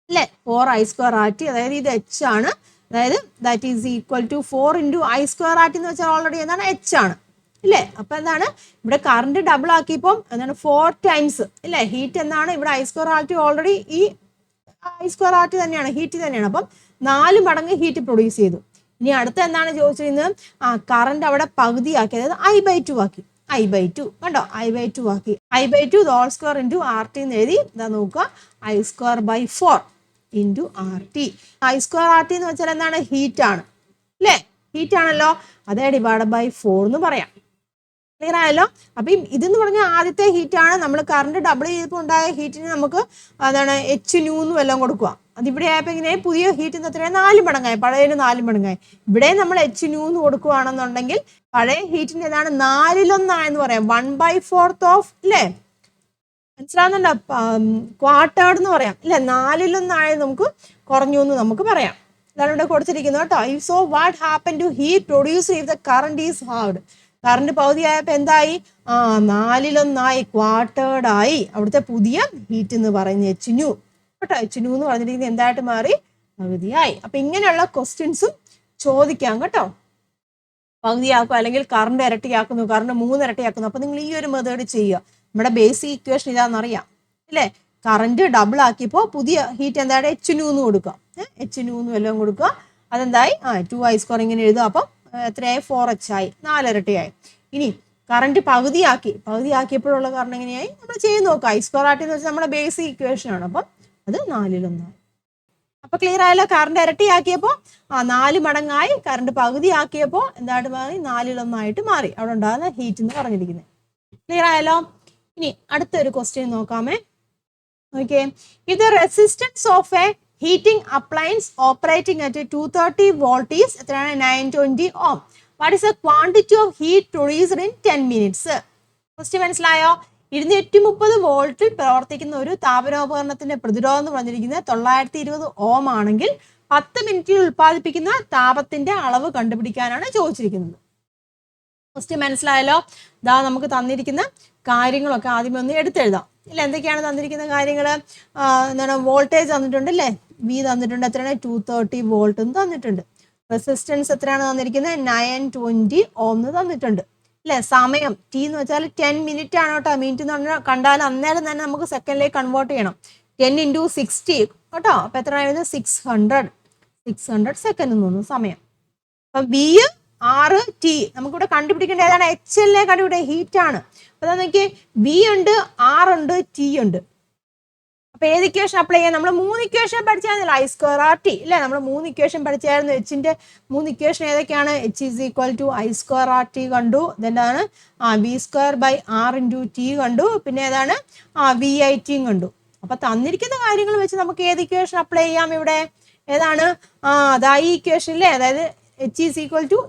Speaker 1: അല്ലെ, 4I²RT. അതായത് ഇത് H ആണ്. അതായത് that is equal to 4 into I²RT എന്ന് വെച്ചാൽ ഓൾറെഡി എന്താണ് H ആണ് ഇല്ലേ. അപ്പൊ എന്താണ് ഇവിടെ കറണ്ട് ഡബിൾ ആക്കിയപ്പോൾ എന്താണ് 4 ടൈംസ് ഇല്ലേ. ഹീറ്റ് എന്താണ് ഇവിടെ I²RT ഓൾറെഡി ഈ I²RT തന്നെയാണ്, ഹീറ്റ് തന്നെയാണ്. അപ്പം 4 മടങ്ങ് ഹീറ്റ് പ്രൊഡ്യൂസ് ചെയ്തു. ഇനി അടുത്ത എന്താണ് ചോദിച്ചിരുന്നത്? കറണ്ട് അവിടെ പകുതിയാക്കി, അതായത് I/2 ആക്കി. I/2 കണ്ടോ, I/2 ആക്കി. I/2 the whole square into RT എന്ന് എഴുതി. ഇതാ നോക്കുക, I²/4 into RT. I²RT എന്ന് വെച്ചാൽ എന്താണ്? ഹീറ്റ് ആണ് അല്ലേ, ഹീറ്റ് ആണല്ലോ. അതേ ഡിവൈഡ് ബൈ 4 എന്ന് പറയാം. ക്ലിയർ ആയല്ലോ? അപ്പം ഇതെന്ന് പറഞ്ഞാൽ ആദ്യത്തെ ഹീറ്റ് ആണ്. നമ്മൾ കറണ്ട് ഡബിൾ ചെയ്തപ്പോൾ ഉണ്ടായ ഹീറ്റിന് നമുക്ക് അതാണ് H⁻ എന്നും എല്ലാം കൊടുക്കുക. അതിവിടെ ആയപ്പോൾ ഇങ്ങനെ പുതിയ ഹീറ്റിന് എത്രയാണ്? 4 മടങ്ങായി, പഴയതിന് 4 മടങ്ങായി. ഇവിടെ നമ്മൾ H⁻ എന്ന് കൊടുക്കുകയാണെന്നുണ്ടെങ്കിൽ പഴയ ഹീറ്റിന് ഏതാണ്? 4/1 എന്ന് പറയാം. 1/4 ഓഫ് അല്ലേ, മനസ്സിലാവുന്നുണ്ടോ? ക്വാർട്ടേർഡ് എന്ന് പറയാം അല്ലെ. 4/1 നമുക്ക് കുറഞ്ഞു എന്ന് നമുക്ക് പറയാം. ഇതാണ് ഇവിടെ കൊടുത്തിരിക്കുന്നത് കേട്ടോ. So what happen to heat produce if the current is hard. Current പകുതിയായപ്പോൾ എന്തായി? 4/1 ക്വാർട്ടേർഡ് ആയി. അവിടുത്തെ പുതിയ ഹീറ്റ് എന്ന് പറയുന്നത് H⁻ കേട്ടോ. H⁻ എന്ന് പറഞ്ഞിരിക്കുന്നത് എന്തായിട്ട് മാറി? പകുതിയായി. അപ്പൊ ഇങ്ങനെയുള്ള ക്വസ്റ്റ്യൻസും ചോദിക്കാം കേട്ടോ. പകുതിയാക്കുക, അല്ലെങ്കിൽ കറണ്ട് ഇരട്ടിയാക്കുന്നു, കറണ്ട് 3 ഇരട്ടിയാക്കുന്നു. അപ്പൊ നിങ്ങൾ ഈ ഒരു മെത്തേഡ് ചെയ്യുക. നമ്മുടെ ബേസിക് ഇക്വേഷൻ ഇതാണെന്നറിയാം അല്ലേ. കറണ്ട് ഡബിൾ ആക്കിയപ്പോൾ പുതിയ ഹീറ്റ് എന്തായിട്ട് H⁻ എന്ന് കൊടുക്കുക. H⁻ എന്നും എല്ലാം കൊടുക്കുക. അതെന്തായി? 2I² ഇങ്ങനെ എഴുതുക. അപ്പം എത്രയായി? 4H ആയി, 4 ഇരട്ടിയായി. ഇനി കറണ്ട് പകുതിയാക്കിയപ്പോഴുള്ള കറണ്ട് എങ്ങനെയായി? നമ്മൾ ചെയ്ത് നോക്കുക. I²RT എന്ന് വെച്ചാൽ നമ്മുടെ ബേസിക് ഇക്വേഷൻ ആണ്. അപ്പം അത് 4/1 ആയി. അപ്പൊ ക്ലിയർ ആയല്ലോ? കറണ്ട് ഇരട്ടിയാക്കിയപ്പോൾ 4 മടങ്ങായി. കറണ്ട് പകുതിയാക്കിയപ്പോൾ എന്തായിട്ട് മാറി? 4/1 ആയിട്ട് മാറി. അവിടെ ഉണ്ടാകുന്ന ഹീറ്റ് എന്ന് പറഞ്ഞിരിക്കുന്നത്. ക്ലിയർ ആയല്ലോ? ഇനി അടുത്തൊരു ക്വസ്റ്റ്യൻ നോക്കാമേ. ഓക്കെ, ഇത് resistance of A heating appliance operating at a 230 volt is 920 ohm. What is the quantity of heat produced in 10 minutes? Question മനസ്സിലായോ? 230 വോൾട്ടിൽ പ്രവർത്തിക്കുന്ന ഒരു താപനോപകരണത്തിന്റെ പ്രതിരോധം എന്ന് പറഞ്ഞിരിക്കുന്നത് 920 ഓം ആണെങ്കിൽ 10 മിനിറ്റിൽ ഉൽപ്പാദിപ്പിക്കുന്ന താപത്തിന്റെ അളവ് കണ്ടുപിടിക്കാനാണ് ചോദിച്ചിരിക്കുന്നത്. ഫസ്റ്റ് മനസ്സിലായല്ലോ. ഇതാ നമുക്ക് തന്നിരിക്കുന്ന കാര്യങ്ങളൊക്കെ ആദ്യമേ ഒന്ന് എടുത്തെഴുതാം. ഇല്ല, എന്തൊക്കെയാണ് തന്നിരിക്കുന്ന കാര്യങ്ങൾ? എന്താണ്, വോൾട്ടേജ് തന്നിട്ടുണ്ട് അല്ലേ, വി തന്നിട്ടുണ്ട്. എത്രയാണ്? 230 വോൾട്ട് എന്ന് തന്നിട്ടുണ്ട്. റെസിസ്റ്റൻസ് എത്രയാണ് തന്നിരിക്കുന്നത്? 920 ഓം എന്ന് തന്നിട്ടുണ്ട് അല്ലേ. സമയം ടി എന്ന് വെച്ചാൽ 10 മിനിറ്റ് ആണ് കേട്ടോ. മിനിറ്റ് എന്ന് പറഞ്ഞാൽ കണ്ടാൽ അന്നേരം തന്നെ നമുക്ക് സെക്കൻഡിലേക്ക് കൺവേർട്ട് ചെയ്യണം. 10 × 60 കേട്ടോ. അപ്പൊ എത്ര ആയിരുന്നു? 600 സെക്കൻഡ് എന്ന് തോന്നുന്നു സമയം. അപ്പൊ വി ആറ് ടി നമുക്കിവിടെ കണ്ടുപിടിക്കേണ്ട ഏതാണ്? എച്ച് എല്ലിനെ കണ്ടുപിടിക്കുക, ഹീറ്റ് ആണ്. അപ്പൊ നോക്കിയേ, വി ഉണ്ട്, ആർ ഉണ്ട്, ടി ഉണ്ട്. അപ്പൊ ഏത് ഇക്വേഷൻ അപ്ലൈ ചെയ്യാം? നമ്മൾ 3 ഇക്വേഷൻ പഠിച്ചായിരുന്നല്ലോ, I²RT ഇല്ലേ. നമ്മൾ 3 ഇക്വേഷൻ പഠിച്ചായിരുന്നു. എച്ചിന്റെ 3 ഇക്വേഷൻ ഏതൊക്കെയാണ്? H = I²RT കണ്ടു. ഇതെന്താണ്? V²/R × T കണ്ടു. പിന്നെ ഏതാണ്? VIT കണ്ടു. അപ്പൊ തന്നിരിക്കുന്ന കാര്യങ്ങൾ വെച്ച് നമുക്ക് ഏത് ഇക്വേഷൻ അപ്ലൈ ചെയ്യാം? ഇവിടെ ഏതാണ്? അതാ ഈ ഇക്വേഷൻ ഇല്ലേ, അതായത് H =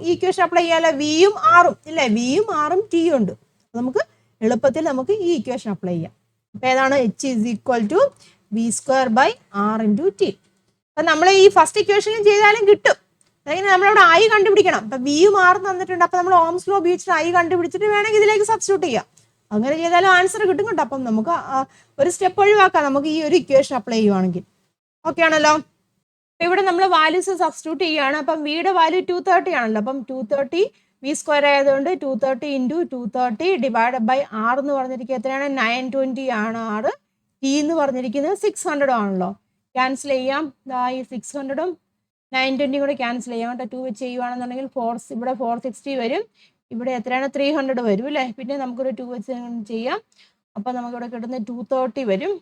Speaker 1: ഈ ഇക്വേഷൻ അപ്ലൈ ചെയ്യാലോ. വിയും ആറും ഇല്ലേ, വിയും ആറും ടി ഉണ്ട്. നമുക്ക് എളുപ്പത്തിൽ നമുക്ക് ഈ ഇക്വേഷൻ അപ്ലൈ ചെയ്യാം. അപ്പൊ ഏതാണ്? H = V²/R × T. അപ്പൊ നമ്മൾ ഈ ഫസ്റ്റ് ഇക്വേഷനിലും ചെയ്താലും കിട്ടും. അതായത് നമ്മളവിടെ ഐ കണ്ടുപിടിക്കണം. അപ്പൊ വിയും ആറും തന്നിട്ടുണ്ട്. അപ്പൊ നമ്മൾ ഓംസ് ലോ ഉപയോഗിച്ചിട്ട് ഐ കണ്ടുപിടിച്ചിട്ട് വേണമെങ്കിൽ ഇതിലേക്ക് സബ്സ്റ്റിറ്റ്യൂട്ട് ചെയ്യാം. അങ്ങനെ ചെയ്താലും ആൻസർ കിട്ടും കേട്ടോ. അപ്പം നമുക്ക് ഒരു സ്റ്റെപ്പ് ഒഴിവാക്കാം നമുക്ക് ഈ ഒരു ഇക്വേഷൻ അപ്ലൈ ചെയ്യുവാണെങ്കിൽ. ഓക്കെ ആണല്ലോ. ഇവിടെ നമ്മൾ വാല്യൂസ് സബ്സ്റ്റിറ്റ്യൂട്ട് ചെയ്യുകയാണ്. അപ്പം വിയുടെ വാല്യൂ 230 ആണല്ലോ. അപ്പം 230 V² ആയതുകൊണ്ട് 230 × 230 /R എന്ന് പറഞ്ഞിരിക്കുന്നത് എത്രയാണ്? 920 ആണ്. ആറ് ടി എന്ന് പറഞ്ഞിരിക്കുന്നത് 600 ആണല്ലോ. ക്യാൻസൽ ചെയ്യാം. ഈ 600ഉം 920 കൂടെ ക്യാൻസൽ ചെയ്യാം കേട്ടോ. 2 വെച്ച് ചെയ്യുവാണെന്നുണ്ടെങ്കിൽ ഇവിടെ 460 വരും. ഇവിടെ എത്രയാണ്? 300 വരും അല്ലേ. പിന്നെ നമുക്കൊരു 2 വെച്ച് ചെയ്യാം. അപ്പം നമുക്കിവിടെ കിട്ടുന്ന 230 വരും.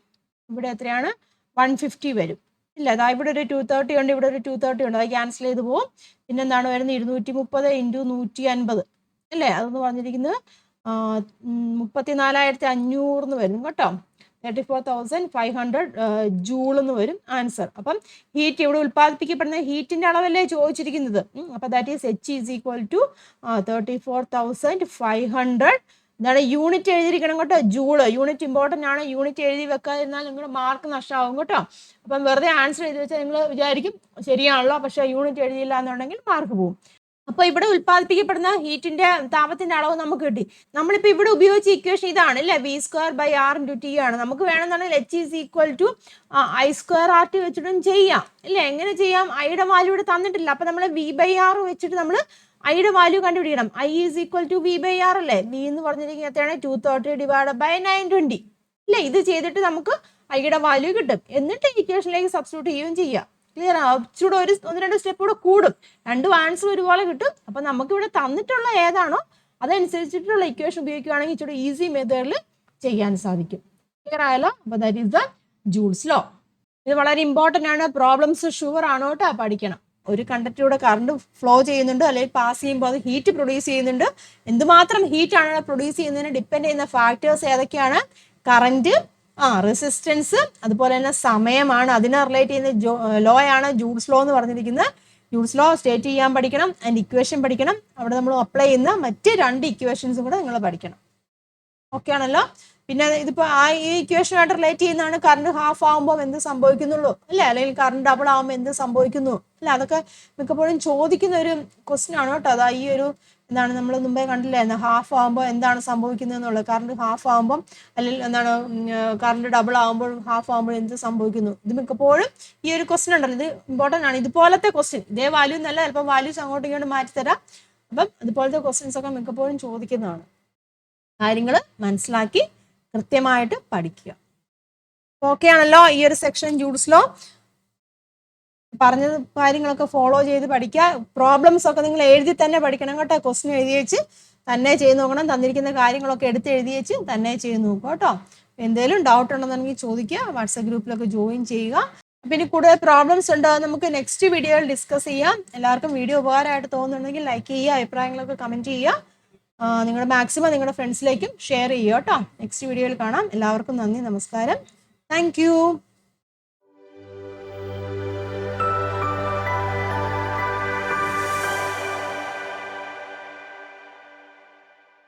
Speaker 1: ഇവിടെ എത്രയാണ്? 150 വരും ഇല്ല. അതാ ഇവിടെ ഒരു 230 ഉണ്ട്, ഇവിടെ ഒരു 230 ഉണ്ട്. അത് ക്യാൻസൽ ചെയ്ത് പോകും. പിന്നെ എന്താണ് വരുന്നത്? 230 × 150 അല്ലേ. അതെന്ന് പറഞ്ഞിരിക്കുന്നത് 34,500 എന്ന് വരും കേട്ടോ. 34,500 ജൂൾ എന്ന് വരും ആൻസർ. അപ്പം ഹീറ്റ് ഇവിടെ ഉൽപ്പാദിപ്പിക്കപ്പെടുന്ന ഹീറ്റിന്റെ അളവല്ലേ ചോദിച്ചിരിക്കുന്നത്. അപ്പൊ ദാറ്റ് ഈസ് H = 34,500. എന്താണ് യൂണിറ്റ് എഴുതിയിരിക്കണം കേട്ടോ. ജൂള് യൂണിറ്റ് ഇമ്പോർട്ടൻ്റ് ആണ്. യൂണിറ്റ് എഴുതി വെക്കാതിരുന്നാൽ നിങ്ങളുടെ മാർക്ക് നഷ്ടമാകും കേട്ടോ. അപ്പം വെറുതെ ആൻസർ എഴുതി വെച്ചാൽ നിങ്ങൾ വിചാരിക്കും ശരിയാണല്ലോ, പക്ഷേ യൂണിറ്റ് എഴുതിയില്ല എന്നുണ്ടെങ്കിൽ മാർക്ക് പോകും. അപ്പോൾ ഇവിടെ ഉൽപ്പാദിപ്പിക്കപ്പെടുന്ന ഹീറ്റിന്റെ താപത്തിന്റെ അളവ് നമുക്ക് കിട്ടി. നമ്മളിപ്പോൾ ഇവിടെ ഉപയോഗിച്ച ഇക്വേഷൻ ഇതാണ് അല്ലേ, V²/R × T ആണ്. നമുക്ക് വേണമെന്നുണ്ടെങ്കിൽ H = I²RT വെച്ചിട്ടും ചെയ്യാം അല്ലേ. എങ്ങനെ ചെയ്യാം? ഐയുടെ വാല്യൂ ഇവിടെ തന്നിട്ടില്ല. അപ്പൊ നമ്മൾ V/R വെച്ചിട്ട് നമ്മൾ ഐയുടെ വാല്യൂ കണ്ടുപിടിക്കണം. I = V/R അല്ലേ. V എന്ന് പറഞ്ഞിരിക്കുന്നത് എത്രയാണ്? 230 / 920 അല്ലേ. ഇത് ചെയ്തിട്ട് നമുക്ക് ഐയുടെ വാല്യൂ കിട്ടും. എന്നിട്ട് ഇക്വേഷനിലേക്ക് സബ്സ്റ്റിറ്റ്യൂട്ട് ചെയ്യുകയും ചെയ്യാം. ക്ലിയർ ആണ്. ഇച്ചിരി ഒന്ന് രണ്ട് സ്റ്റെപ്പ് കൂടെ കൂടും. രണ്ടും ആൻസർ ഒരുപോലെ കിട്ടും. അപ്പൊ നമുക്ക് ഇവിടെ തന്നിട്ടുള്ള ഏതാണോ അതനുസരിച്ചിട്ടുള്ള ഇക്വേഷൻ ഉപയോഗിക്കുകയാണെങ്കിൽ ഇച്ചിരി ഈസി മെത്തേഡിൽ ചെയ്യാൻ സാധിക്കും. ക്ലിയർ ആയല്ലോ. അപ്പൊ that is the Joule's law. ഇത് വളരെ ഇമ്പോർട്ടൻ്റ് ആണ്. പ്രോബ്ലംസ് ഷുവർ ആണ് കേട്ടോ, പഠിക്കണം. ഒരു കണ്ടക്ടറിലൂടെ കറണ്ട് ഫ്ലോ ചെയ്യുന്നുണ്ട്, അല്ലെങ്കിൽ പാസ് ചെയ്യുമ്പോൾ അത് ഹീറ്റ് പ്രൊഡ്യൂസ് ചെയ്യുന്നുണ്ട്. എന്തുമാത്രം ഹീറ്റ് ആണ് പ്രൊഡ്യൂസ് ചെയ്യുന്നതിന് ഡിപ്പെൻഡ് ചെയ്യുന്ന ഫാക്ടേഴ്സ് ഏതൊക്കെയാണ്? കറന്റ്, റെസിസ്റ്റൻസ്, അതുപോലെ തന്നെ സമയമാണ്. അതിനെ റിലേറ്റ് ചെയ്യുന്ന ലോ ആണ് ജൂൾസ് ലോ എന്ന് പറഞ്ഞിരിക്കുന്നത്. ജൂൾസ് ലോ സ്റ്റേറ്റ് ചെയ്യാൻ പഠിക്കണം, അതിൻ്റെ ഇക്വേഷൻ പഠിക്കണം. അവിടെ നമ്മൾ അപ്ലൈ ചെയ്യുന്ന മറ്റ് 2 ഇക്വേഷൻസും കൂടെ നിങ്ങൾ പഠിക്കണം. ഓക്കെ ആണല്ലോ. പിന്നെ ഇതിപ്പോൾ ഈ ഇക്വേഷനുമായിട്ട് റിലേറ്റ് ചെയ്യുന്നതാണ് കറണ്ട് ഹാഫ് ആകുമ്പോൾ എന്ത് സംഭവിക്കുന്നുള്ളൂ അല്ലേ, അല്ലെങ്കിൽ കറണ്ട് ഡബിൾ ആകുമ്പോൾ എന്ത് സംഭവിക്കുന്നു അല്ലേ. അതൊക്കെ മിക്കപ്പോഴും ചോദിക്കുന്ന ഒരു ക്വസ്റ്റ്യൻ ആണ് കേട്ടോ. അതാ ഈ ഒരു എന്താണ് നമ്മൾ മുമ്പേ കണ്ടില്ലായിരുന്നു, ഹാഫ് ആകുമ്പോൾ എന്താണ് സംഭവിക്കുന്നത് എന്നുള്ളത്. കറണ്ട് ഹാഫ് ആകുമ്പം അല്ലെങ്കിൽ എന്താണ് കറണ്ട് ഡബിൾ ആകുമ്പോൾ ഹാഫ് ആകുമ്പോൾ എന്ത് സംഭവിക്കുന്നു. ഇത് മിക്കപ്പോഴും ഈ ഒരു ക്വസ്റ്റ്യൻ ഉണ്ടല്ലോ, ഇത് ഇമ്പോർട്ടൻ്റ് ആണ്. ഇതുപോലത്തെ ക്വസ്റ്റ്യൻ, ഇതേ വാല്യൂ എന്നല്ല, ചിലപ്പോൾ വാല്യൂസ് അങ്ങോട്ടും ഇങ്ങോട്ടും മാറ്റിത്തരാം. അപ്പം ഇതുപോലത്തെ ക്വസ്റ്റ്യൻസ് ഒക്കെ മിക്കപ്പോഴും ചോദിക്കുന്നതാണ്. കാര്യങ്ങൾ മനസ്സിലാക്കി കൃത്യമായിട്ട് പഠിക്കുക. ഓക്കെ ആണല്ലോ. ഈ ഒരു സെക്ഷൻ ജൂൾസ് ലോ പറഞ്ഞ കാര്യങ്ങളൊക്കെ ഫോളോ ചെയ്ത് പഠിക്കുക. പ്രോബ്ലംസ് ഒക്കെ നിങ്ങൾ എഴുതി തന്നെ പഠിക്കണം കേട്ടോ. ക്വസ്റ്റ്യൻ എഴുതി വെച്ച് തന്നെ ചെയ്ത് നോക്കണം. തന്നിരിക്കുന്ന കാര്യങ്ങളൊക്കെ എടുത്ത് എഴുതി വെച്ച് തന്നെ ചെയ്ത് നോക്കുക കേട്ടോ. എന്തെങ്കിലും ഡൗട്ട് ഉണ്ടെന്നുണ്ടെങ്കിൽ ചോദിക്കുക. വാട്സപ്പ് ഗ്രൂപ്പിലൊക്കെ ജോയിൻ ചെയ്യുക. പിന്നെ കൂടുതൽ പ്രോബ്ലംസ് ഉണ്ട്, നമുക്ക് നെക്സ്റ്റ് വീഡിയോയിൽ ഡിസ്കസ് ചെയ്യാം. എല്ലാവർക്കും വീഡിയോ ഉപകാരമായിട്ട് തോന്നുന്നുണ്ടെങ്കിൽ ലൈക്ക് ചെയ്യുക, അഭിപ്രായങ്ങളൊക്കെ കമൻറ്റ് ചെയ്യുക. നിങ്ങളുടെ മാക്സിമം നിങ്ങളുടെ ഫ്രണ്ട്സിലേക്കും ഷെയർ ചെയ്യുക കേട്ടോ. നെക്സ്റ്റ് വീഡിയോയിൽ കാണാം. എല്ലാവർക്കും നന്ദി, നമസ്കാരം. താങ്ക്